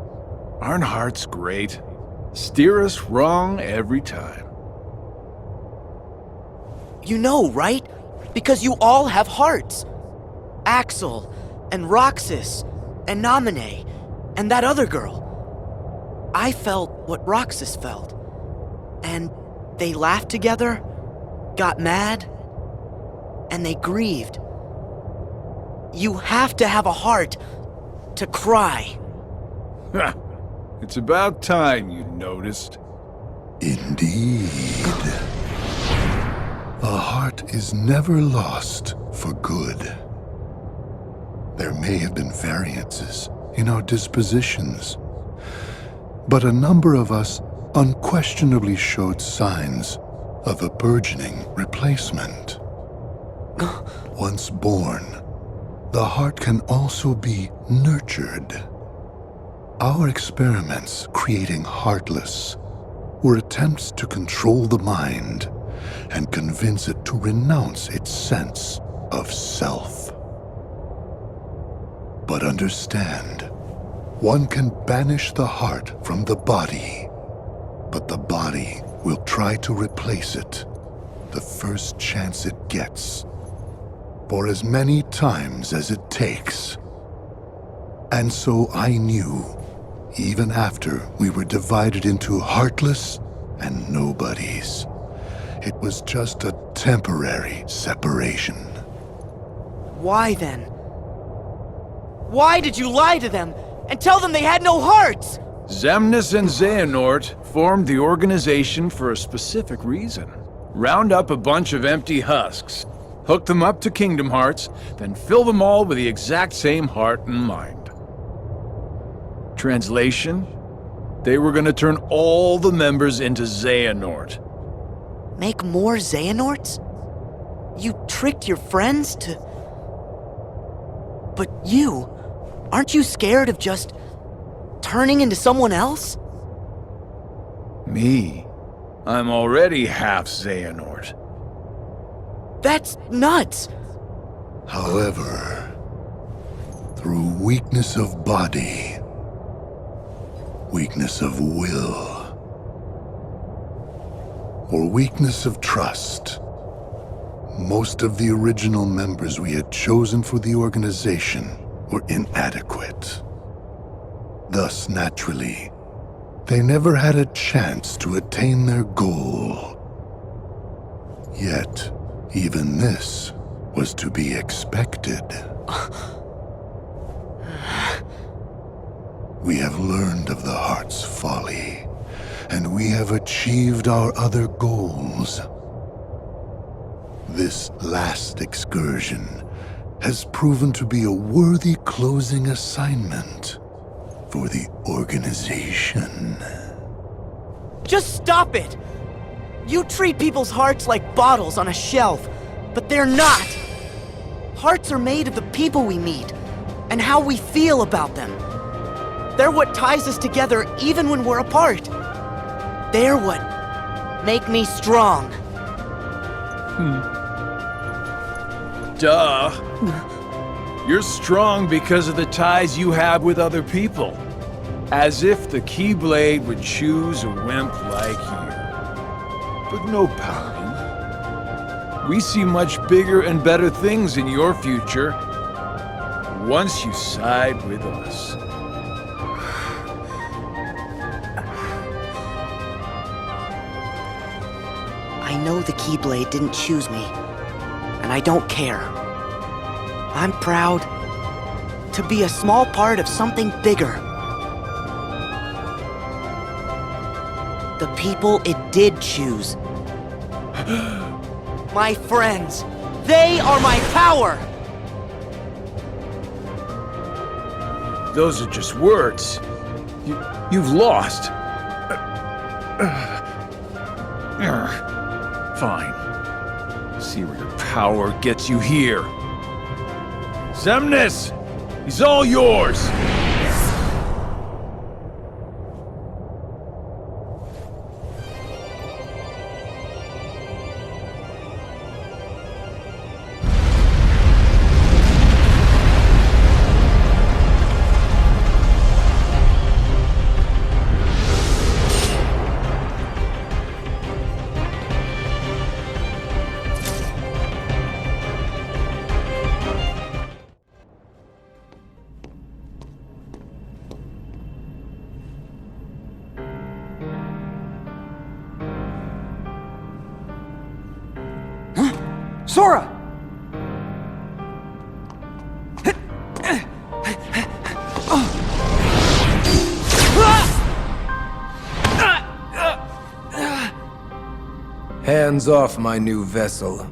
Aren't hearts great? Steer us wrong every time. You know, right? Because you all have hearts. Axel, and Roxas, and Naminé, and that other girl. I felt what Roxas felt. And they laughed together, got mad, and they grieved. You have to have a heart to cry. It's about time you noticed. Indeed. A heart is never lost for good. There may have been variances in our dispositions, but a number of us unquestionably showed signs of a burgeoning replacement. Once born, the heart can also be nurtured. Our experiments creating Heartless were attempts to control the mind and convince it to renounce its sense of self. But understand, one can banish the heart from the body, but the body will try to replace it the first chance it gets, for as many times as it takes. And so I knew, even after we were divided into Heartless and Nobodies, it was just a temporary separation. Why then? Why did you lie to them and tell them they had no hearts? Xemnas and Xehanort formed the organization for a specific reason. Round up a bunch of empty husks. hook them up to Kingdom Hearts, then fill them all with the exact same heart and mind. Translation? They were gonna turn all the members into Xehanort. Make more Xehanorts? You tricked your friends to... But you... Aren't you scared of just... turning into someone else? Me? I'm already half Xehanort. That's nuts! However, through weakness of body, weakness of will, or weakness of trust, most of the original members we had chosen for the organization were inadequate. Thus, naturally, they never had a chance to attain their goal. Yet, even this was to be expected. We have learned of the heart's folly, and we have achieved our other goals. This last excursion has proven to be a worthy closing assignment for the organization. Just stop it! You treat people's hearts like bottles on a shelf, but they're not! Hearts are made of the people we meet, and how we feel about them. They're what ties us together even when we're apart. They're what make me strong. Duh. You're strong because of the ties you have with other people. As if the Keyblade would choose a wimp like you. But no pouting. We see much bigger and better things in your future once you side with us. I know the Keyblade didn't choose me, and I don't care. I'm proud to be a small part of something bigger. The people it did choose. My friends, they are my power! Those are just words. You've lost. Fine. See where your power gets you here. Xemnas! He's all yours! Sora! Hands off my new vessel.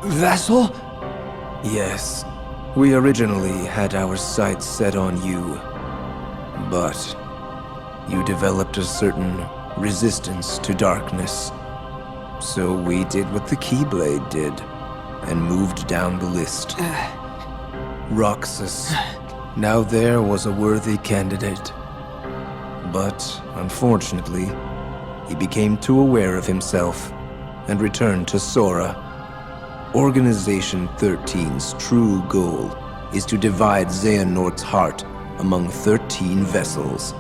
Vessel? Yes. We originally had our sights set on you. But you developed a certain resistance to darkness. So we did what the Keyblade did, and moved down the list. Roxas. Now there was a worthy candidate. But, unfortunately, he became too aware of himself, and returned to Sora. Organization 13's true goal is to divide Xehanort's heart among 13 vessels.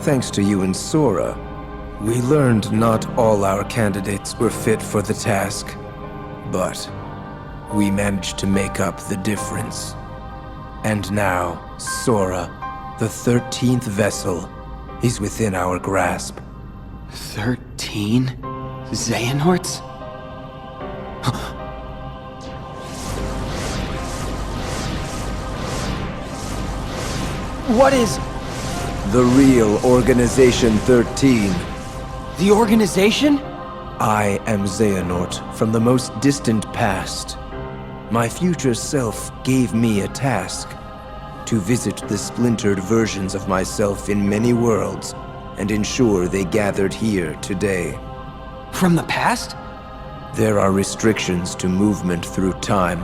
Thanks to you and Sora, we learned not all our candidates were fit for the task, but we managed to make up the difference. And now, Sora, the 13th vessel, is within our grasp. 13 Xehanorts? What is... The real Organization 13. The organization? I am Xehanort from the most distant past. My future self gave me a task to visit the splintered versions of myself in many worlds and ensure they gathered here today. From the past? There are restrictions to movement through time.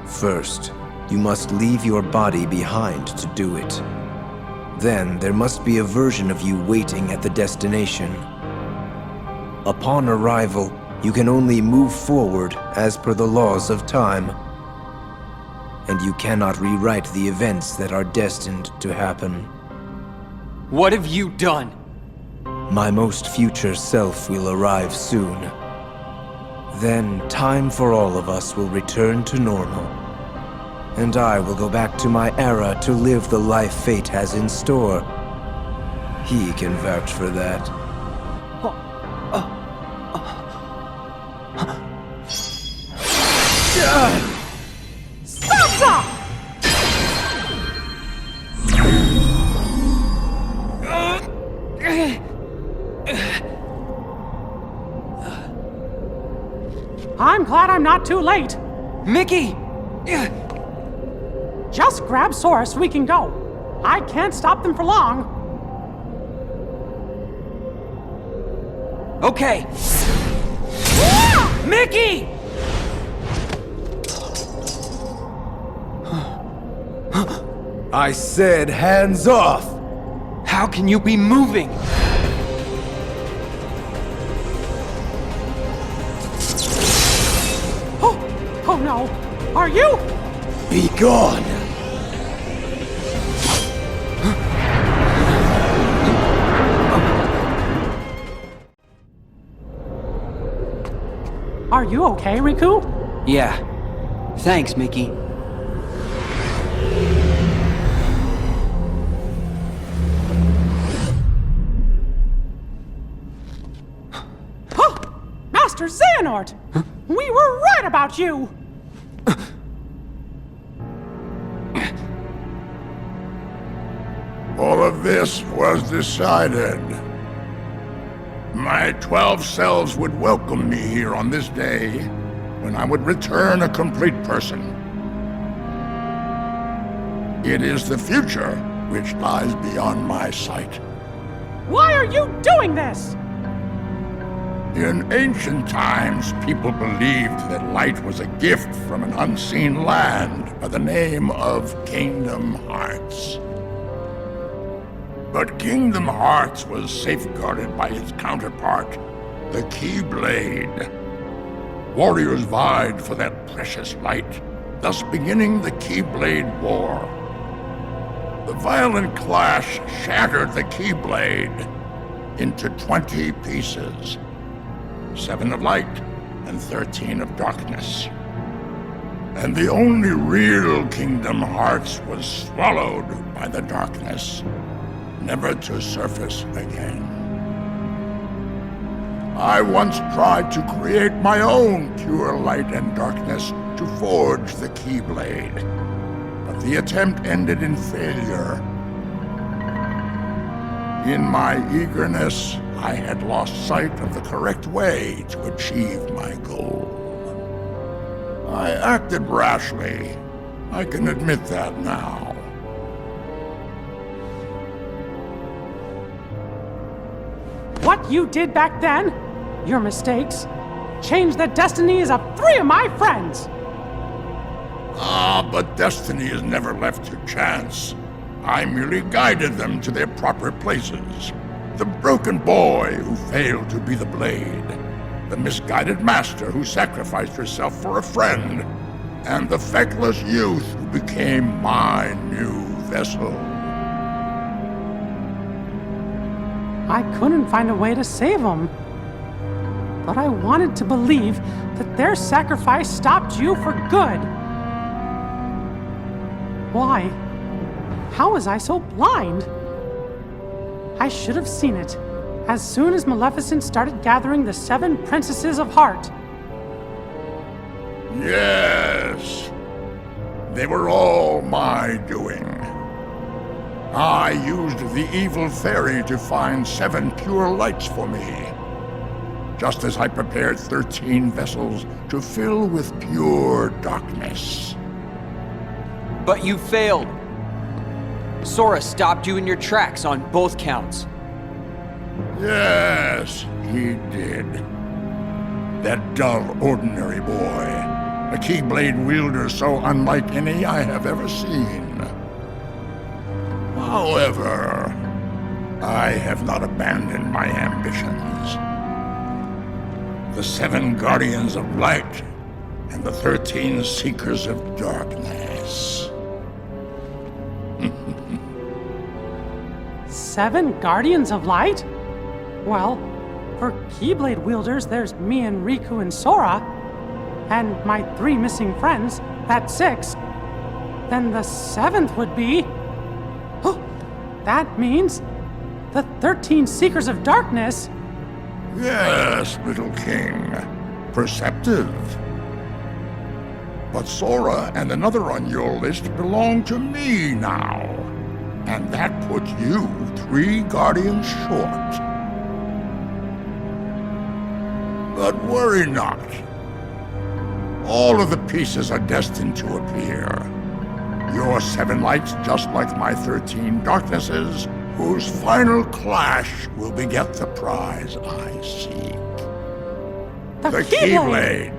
First, you must leave your body behind to do it. Then there must be a version of you waiting at the destination. Upon arrival, you can only move forward as per the laws of time. And you cannot rewrite the events that are destined to happen. What have you done? My most future self will arrive soon. Then time for all of us will return to normal. And I will go back to my era to live the life fate has in store. He can vouch for that. Stop! I'm glad I'm not too late. Mickey! Just grab Sora so we can go. I can't stop them for long. Okay. Mickey! I said hands off! How can you be moving? Oh no! Are you? Be gone! Are you okay, Riku? Yeah. Thanks, Mickey. Master Xehanort! We were right about you! All of this was decided. My 12 selves would welcome me here on this day, when I would return a complete person. It is the future which lies beyond my sight. Why are you doing this? In ancient times, people believed that light was a gift from an unseen land by the name of Kingdom Hearts. But Kingdom Hearts was safeguarded by its counterpart, the Keyblade. Warriors vied for that precious light, thus beginning the Keyblade War. The violent clash shattered the Keyblade into 20 pieces. 7 of light and 13 of darkness. And the only real Kingdom Hearts was swallowed by the darkness, never to surface again. I once tried to create my own pure light and darkness to forge the Keyblade, but the attempt ended in failure. In my eagerness, I had lost sight of the correct way to achieve my goal. I acted rashly. I can admit that now. What you did back then, your mistakes, changed the destinies of 3 of my friends. But destiny is never left to chance. I merely guided them to their proper places. The broken boy who failed to be the blade, the misguided master who sacrificed herself for a friend, and the feckless youth who became my new vessel. I couldn't find a way to save them. But I wanted to believe that their sacrifice stopped you for good. Why? How was I so blind? I should have seen it as soon as Maleficent started gathering the 7 princesses of heart. Yes. They were all my doing. I used the evil fairy to find 7 pure lights for me. just as I prepared 13 vessels to fill with pure darkness. But you failed. Sora stopped you in your tracks on both counts. Yes, he did. That dull, ordinary boy. A Keyblade wielder so unlike any I have ever seen. However, I have not abandoned my ambitions. The 7 Guardians of Light and the 13 Seekers of Darkness. 7 Guardians of Light? Well, for Keyblade wielders, there's me and Riku and Sora. And my 3 missing friends, that's 6. Then the 7th would be... Oh, that means the 13 Seekers of Darkness. Yes, little king. Perceptive. But Sora and another on your list belong to me now. And that puts you 3 Guardians short. But worry not. All of the pieces are destined to appear. Your 7 lights, just like my 13 darknesses, whose final clash will beget the prize I seek. The Keyblade!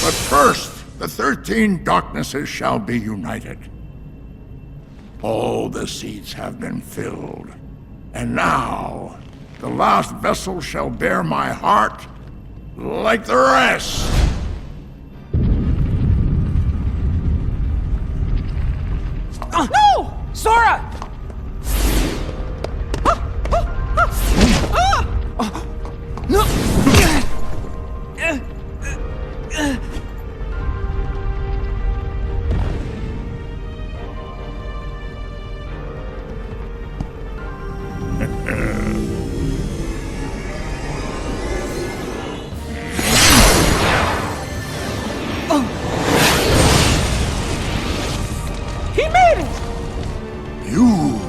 But first, the 13 darknesses shall be united. All the seats have been filled. And now, the last vessel shall bear my heart like the rest. No! Sora! No! He made it! You...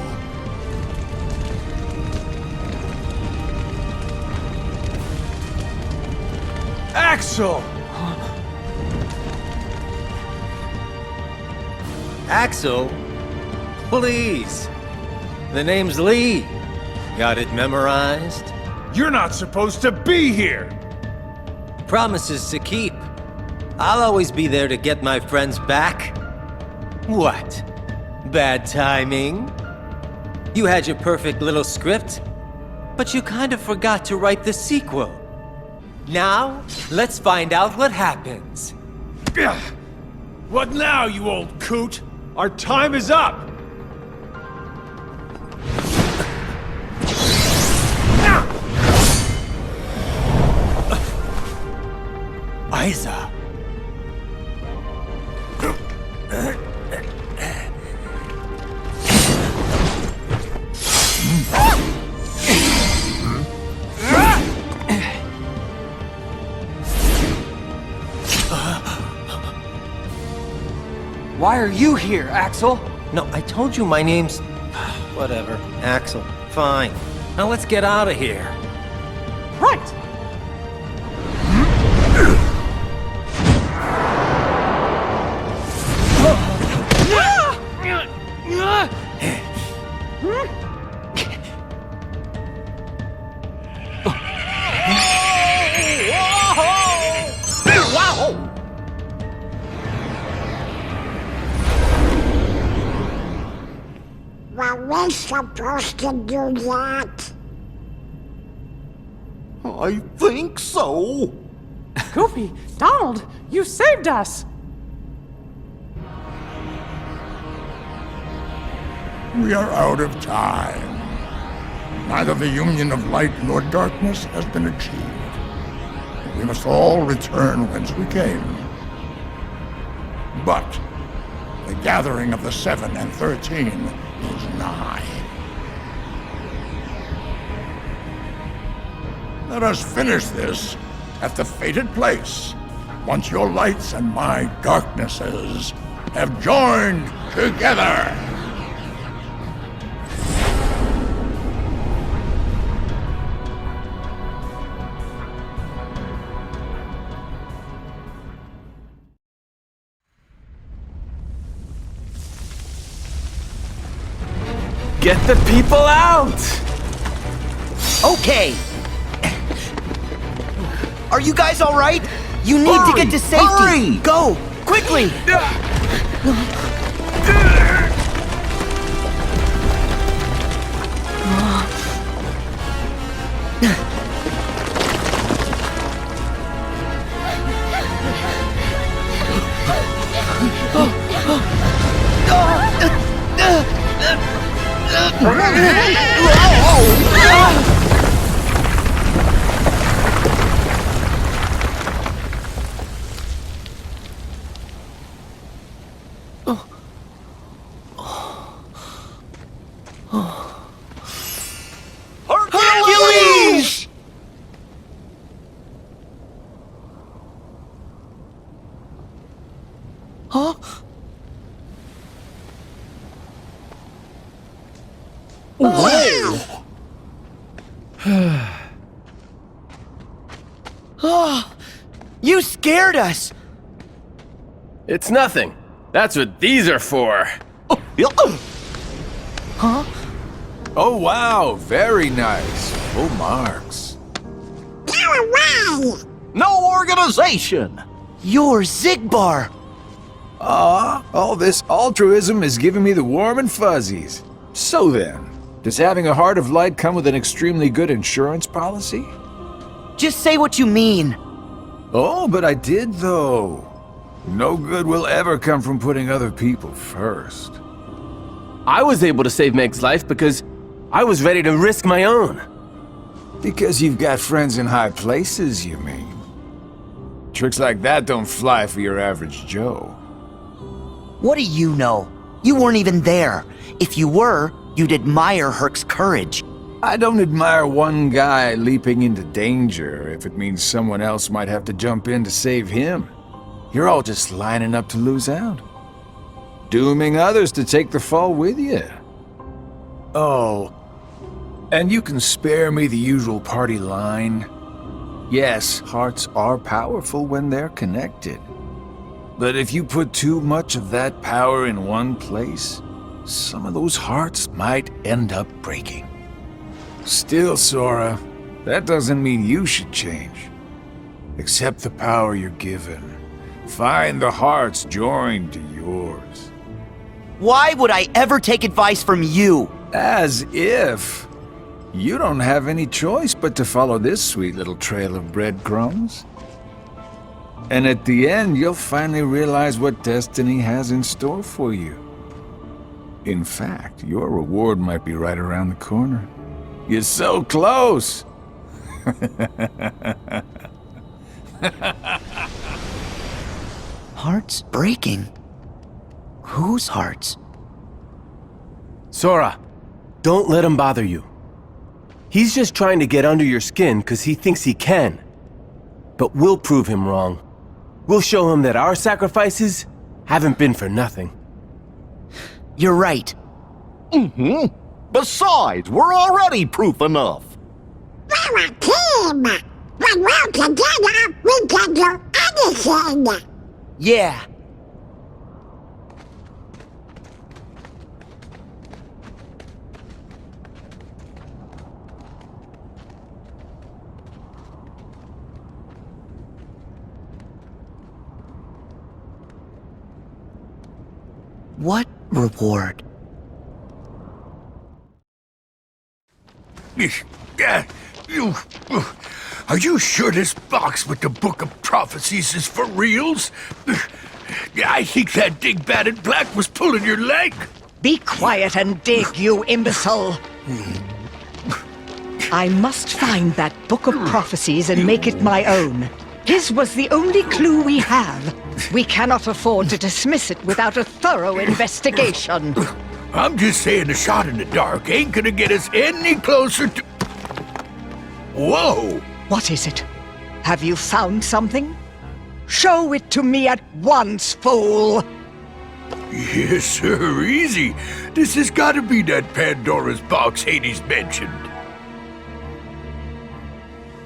Axel! Axel? Please. The name's Lee. Got it memorized? You're not supposed to be here! Promises to keep. I'll always be there to get my friends back. What? Bad timing? You had your perfect little script, but you kind of forgot to write the sequel. Now, let's find out what happens. What now, you old coot? Our time is up! Isa. Why are you here, Axel? No, I told you my name's... Whatever. Axel. Fine. Now let's get out of here. Right! Were we supposed to do that? I think so. Goofy, Donald, you saved us! We are out of time. Neither the union of light nor darkness has been achieved. We must all return whence we came. But the gathering of the 7 and 13 is nigh. Let us finish this at the fated place, once your lights and my darknesses have joined together. Get the people out! Okay. Are you guys all right? You need to get to safety. Hurry! Go, quickly! Hercules! Huh? Whoa! Oh, you scared us! It's nothing. That's what these are for. Huh? Oh wow, very nice. Full marks. No organization! You're Xigbar! All this altruism is giving me the warm and fuzzies. So then, does having a heart of light come with an extremely good insurance policy? Just say what you mean. Oh, but I did though. No good will ever come from putting other people first. I was able to save Meg's life because I was ready to risk my own. Because you've got friends in high places, you mean? Tricks like that don't fly for your average Joe. What do you know? You weren't even there. If you were, you'd admire Herc's courage. I don't admire one guy leaping into danger if it means someone else might have to jump in to save him. You're all just lining up to lose out. Dooming others to take the fall with you. Oh, and you can spare me the usual party line. Yes, hearts are powerful when they're connected. But if you put too much of that power in one place, some of those hearts might end up breaking. Still, Sora, that doesn't mean you should change. Accept the power you're given. Find the hearts joined to yours. Why would I ever take advice from you? As if. You don't have any choice but to follow this sweet little trail of breadcrumbs. And at the end, you'll finally realize what destiny has in store for you. In fact, your reward might be right around the corner. You're so close! Hearts breaking? Whose hearts? Sora, don't let him bother you. He's just trying to get under your skin because he thinks he can. But we'll prove him wrong. We'll show him that our sacrifices haven't been for nothing. You're right. Mm-hmm. Besides, we're already proof enough. We're a team! When we're together, we can do anything! Yeah. What reward? Are you sure this box with the Book of Prophecies is for reals? I think that dingbat in black was pulling your leg. Be quiet and dig, you imbecile. I must find that Book of Prophecies and make it my own. His was the only clue we have. We cannot afford to dismiss it without a thorough investigation. I'm just saying a shot in the dark ain't gonna get us any closer to... Whoa! What is it? Have you found something? Show it to me at once, fool! Yes, sir, easy. This has gotta be that Pandora's box Hades mentioned.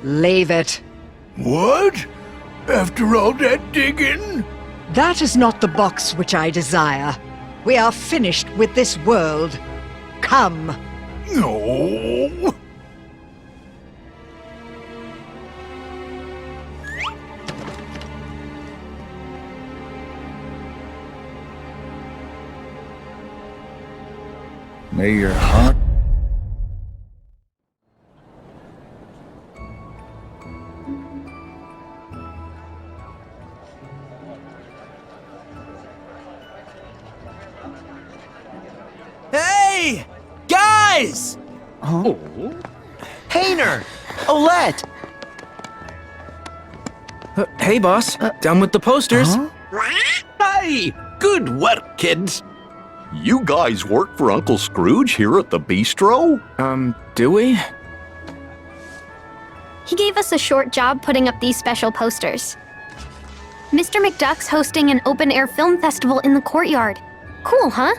Leave it. What? After all that digging? That is not the box which I desire. We are finished with this world. Come. No. May your heart... Hey! Guys! Huh? Hayner! Olette! Hey, boss. Done with the posters. Hey! Good work, kids! You guys work for Uncle Scrooge here at the bistro? Do we? He gave us a short job putting up these special posters. Mr. McDuck's hosting an open-air film festival in the courtyard. Cool, huh?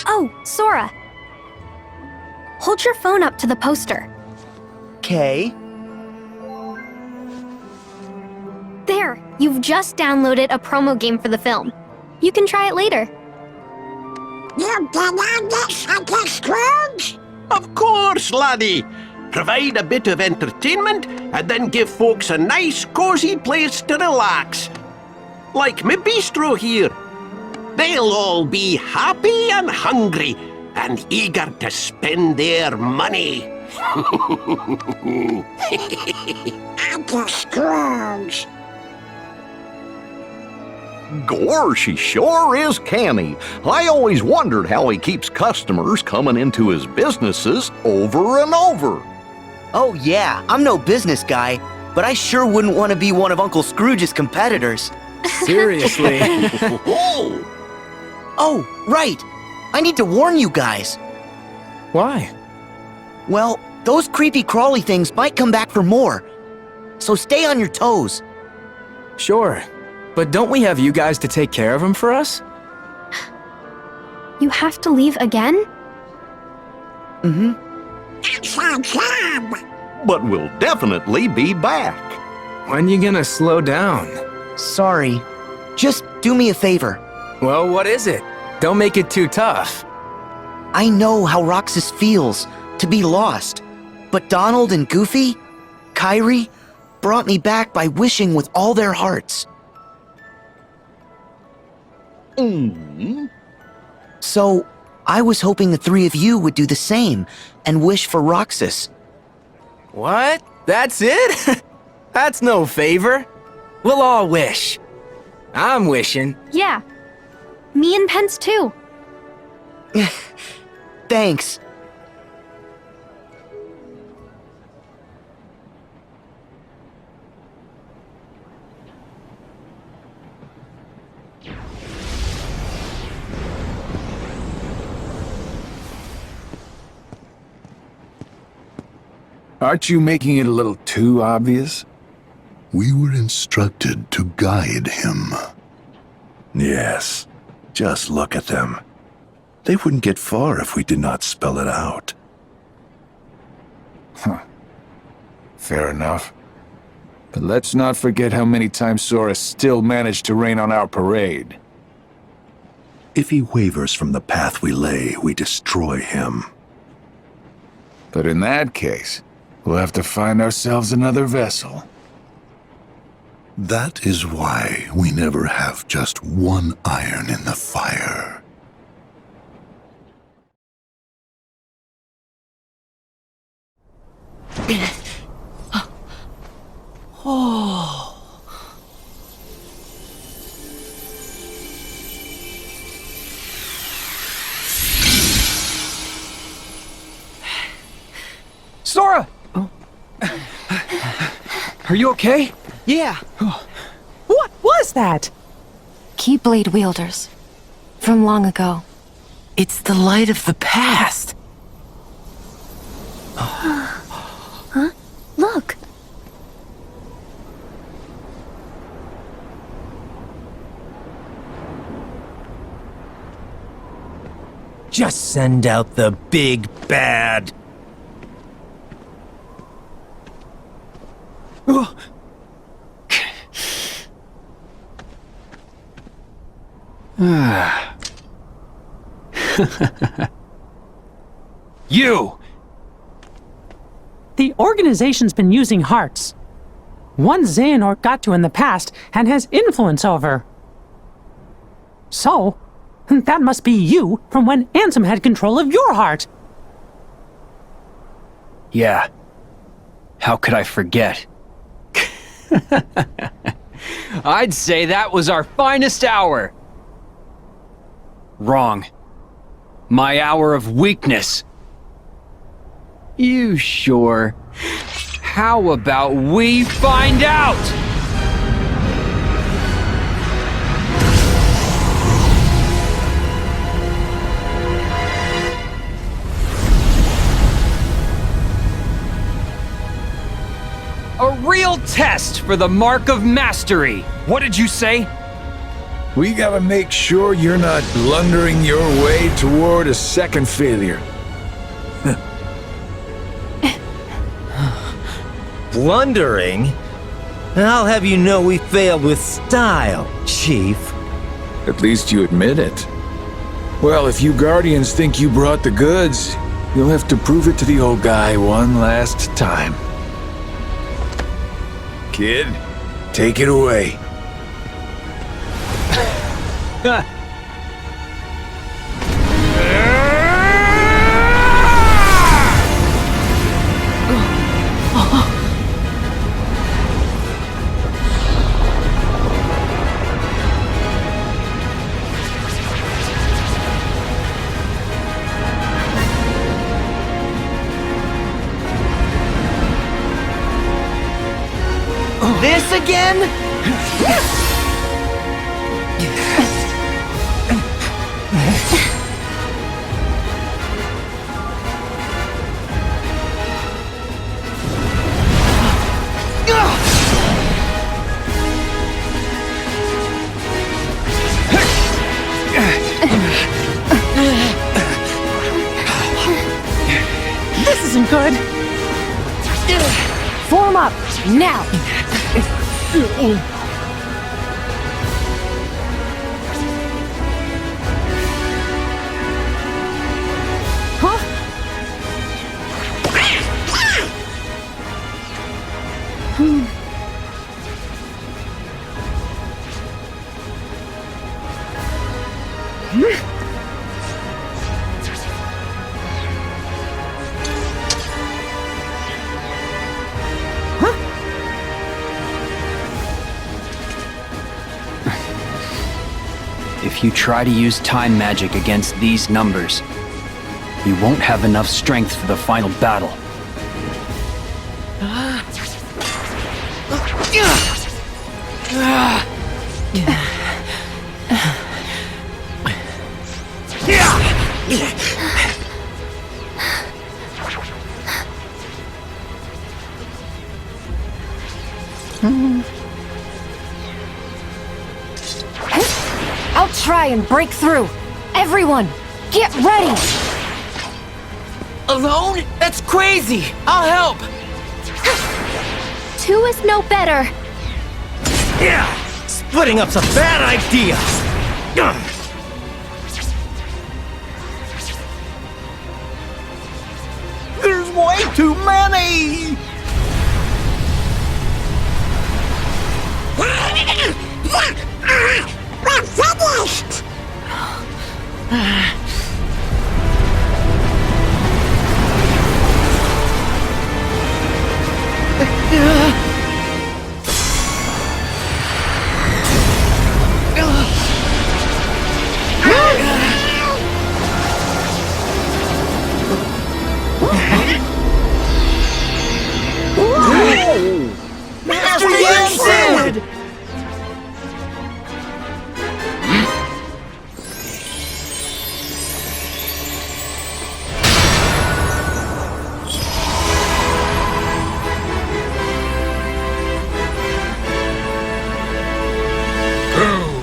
Oh, Sora. Hold your phone up to the poster. Okay. There, you've just downloaded a promo game for the film. You can try it later. You did on this, Uncle Scrooge? Of course, laddie! Provide a bit of entertainment, and then give folks a nice, cozy place to relax. Like me bistro here. They'll all be happy and hungry, and eager to spend their money. Uncle Scrooge. Gorsh, he sure is canny. I always wondered how he keeps customers coming into his businesses over and over. Oh yeah, I'm no business guy, but I sure wouldn't want to be one of Uncle Scrooge's competitors. Seriously. Oh, right. I need to warn you guys. Why? Well, those creepy crawly things might come back for more. So stay on your toes. Sure. But don't we have you guys to take care of them for us? You have to leave again? Mm-hmm. That's our job. But we'll definitely be back. When you gonna slow down? Sorry. Just do me a favor. Well, what is it? Don't make it too tough. I know how Roxas feels to be lost, but Donald and Goofy, Kyrie, brought me back by wishing with all their hearts. So, I was hoping the three of you would do the same and wish for Roxas. What? That's it? That's no favor. We'll all wish. I'm wishing. Yeah. Me and Pence too. Thanks. Aren't you making it a little too obvious? We were instructed to guide him. Yes. Just look at them. They wouldn't get far if we did not spell it out. Huh. Fair enough. But let's not forget how many times Sora still managed to rain on our parade. If he wavers from the path we lay, we destroy him. But in that case, we'll have to find ourselves another vessel. That is why we never have just one iron in the fire. Oh. Sora! Are you okay? Yeah. What was that? Keyblade wielders. From long ago. It's the light of the past. Huh? Look. Just send out the big bad. You! The organization's been using hearts. One Xehanort got to in the past and has influence over. So, that must be you from when Ansem had control of your heart. Yeah. How could I forget? I'd say that was our finest hour. Wrong. My hour of weakness. You sure? How about we find out? A real test for the mark of mastery. What did you say? We gotta make sure you're not blundering your way toward a second failure. Blundering? I'll have you know we failed with style, Chief. At least you admit it. Well, if you Guardians think you brought the goods, you'll have to prove it to the old guy one last time. Kid, take it away. This again? This isn't good. Form up, now. Huh? If you try to use time magic against these numbers, you won't have enough strength for the final battle. I'll try and break through. Everyone, get ready! Alone? That's crazy! I'll help! Two is no better. Yeah! Splitting up's a bad idea! There's way too many! We're finished! Master Yansen!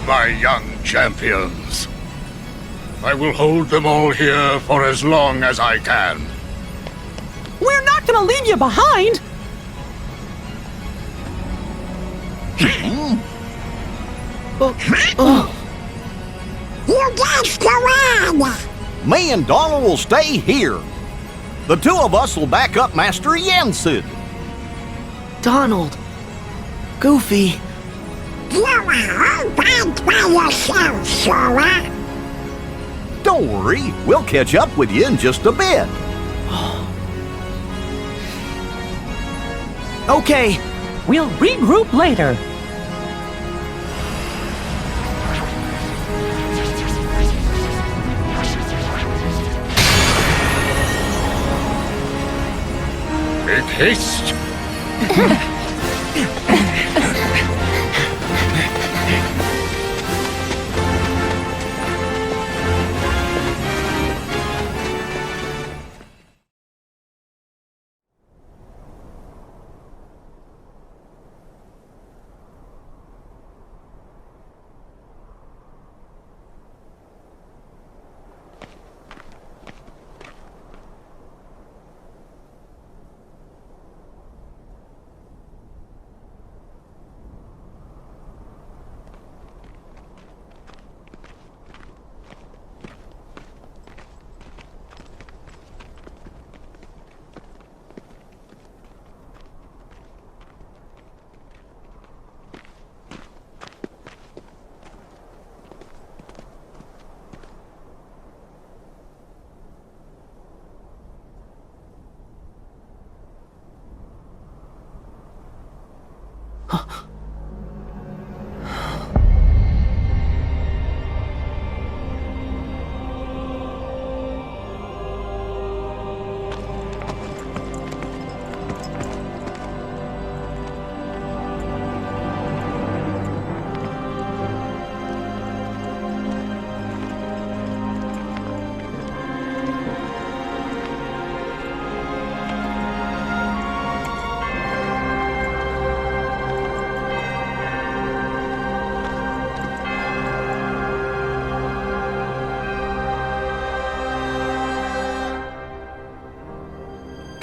My young champions. I will hold them all here for as long as I can. We're not gonna leave you behind! You guys go on! Me and Donald will stay here. The two of us will back up Master Yensid. Donald. Goofy. You are all bad by yourself, Sora. Don't worry, we'll catch up with you in just a bit. Okay. We'll regroup later. Make haste.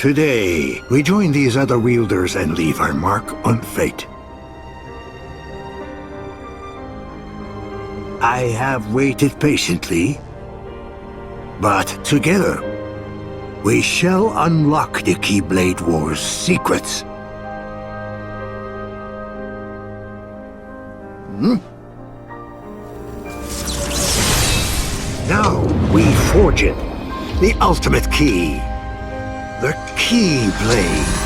Today, we join these other wielders and leave our mark on fate. I have waited patiently, but together, we shall unlock the Keyblade War's secrets. Now, we forge it. The ultimate key. The Keyblade.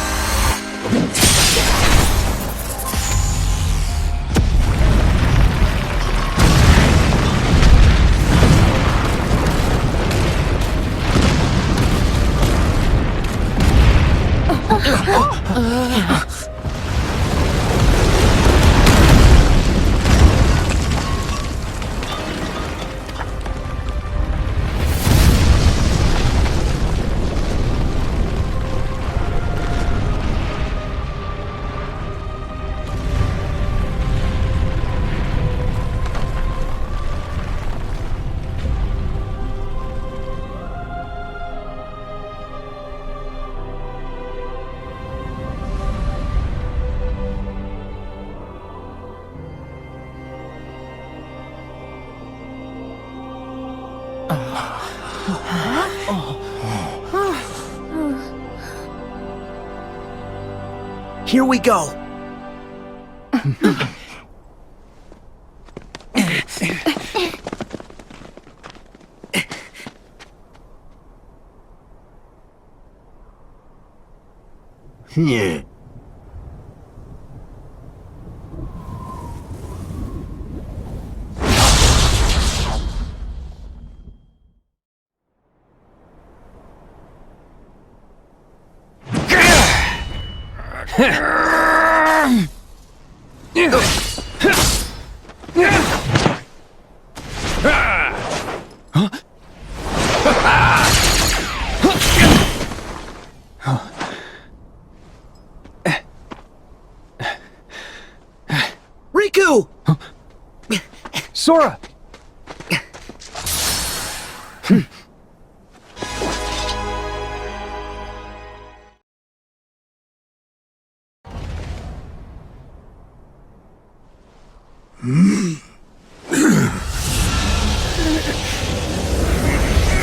Here we go. Yeah. Riku! Sora!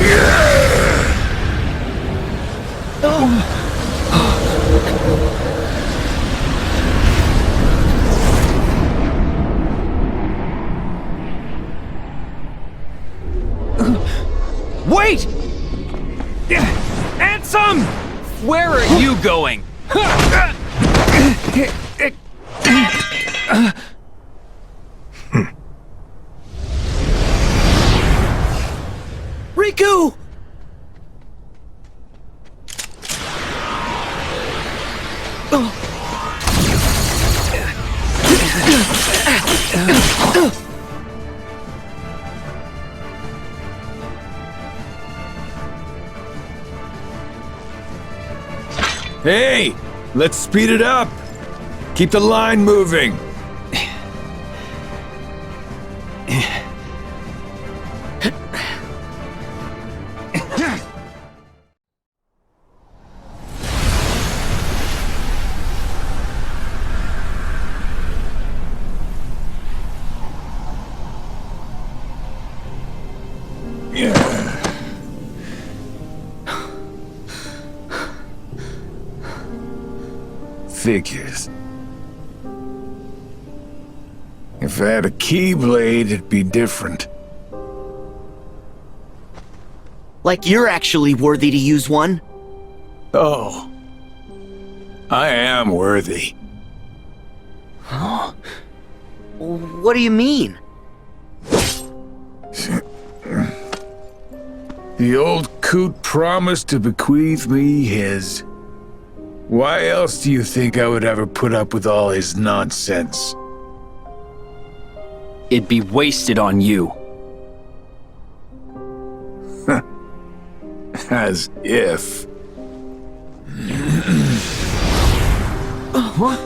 Yeah. Where are you going? Riku! Hey, let's speed it up. Keep the line moving. Figures. If I had a Keyblade, it'd be different. Like you're actually worthy to use one. Oh. I am worthy. Huh? What do you mean? The old coot promised to bequeath me his. Why else do you think I would ever put up with all his nonsense? It'd be wasted on you. As if. What?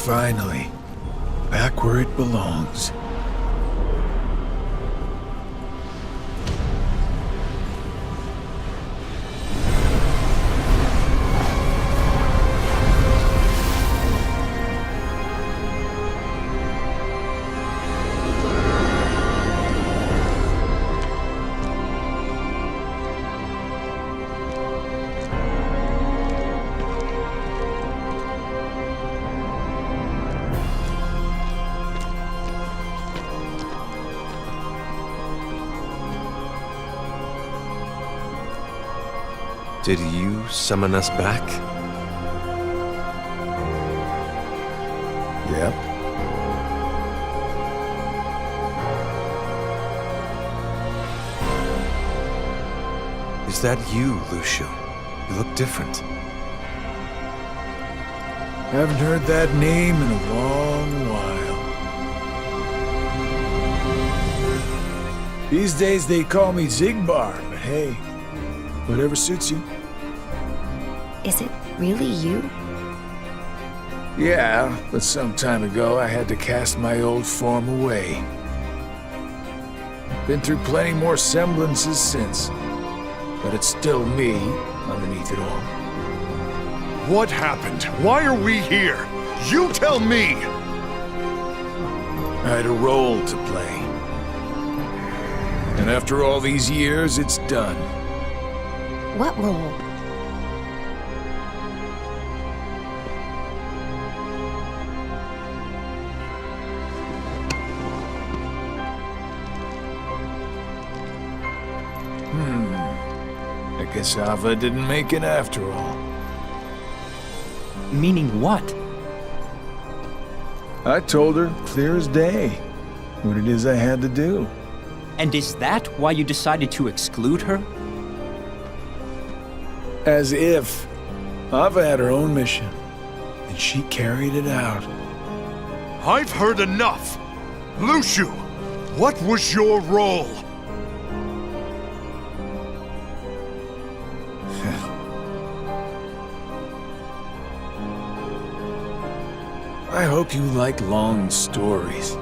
Finally, back where it belongs. Did you summon us back? Yep. Is that you, Luxu? You look different. Haven't heard that name in a long while. These days they call me Xigbar, but hey, whatever suits you. Is it really you? Yeah, but some time ago I had to cast my old form away. Been through plenty more semblances since, but it's still me underneath it all. What happened? Why are we here? You tell me! I had a role to play. And after all these years, it's done. What role? I guess Ava didn't make it after all. Meaning what? I told her, clear as day, what it is I had to do. And is that why you decided to exclude her? As if. Ava had her own mission. and she carried it out. I've heard enough! Luxu, what was your role? I hope you like long stories.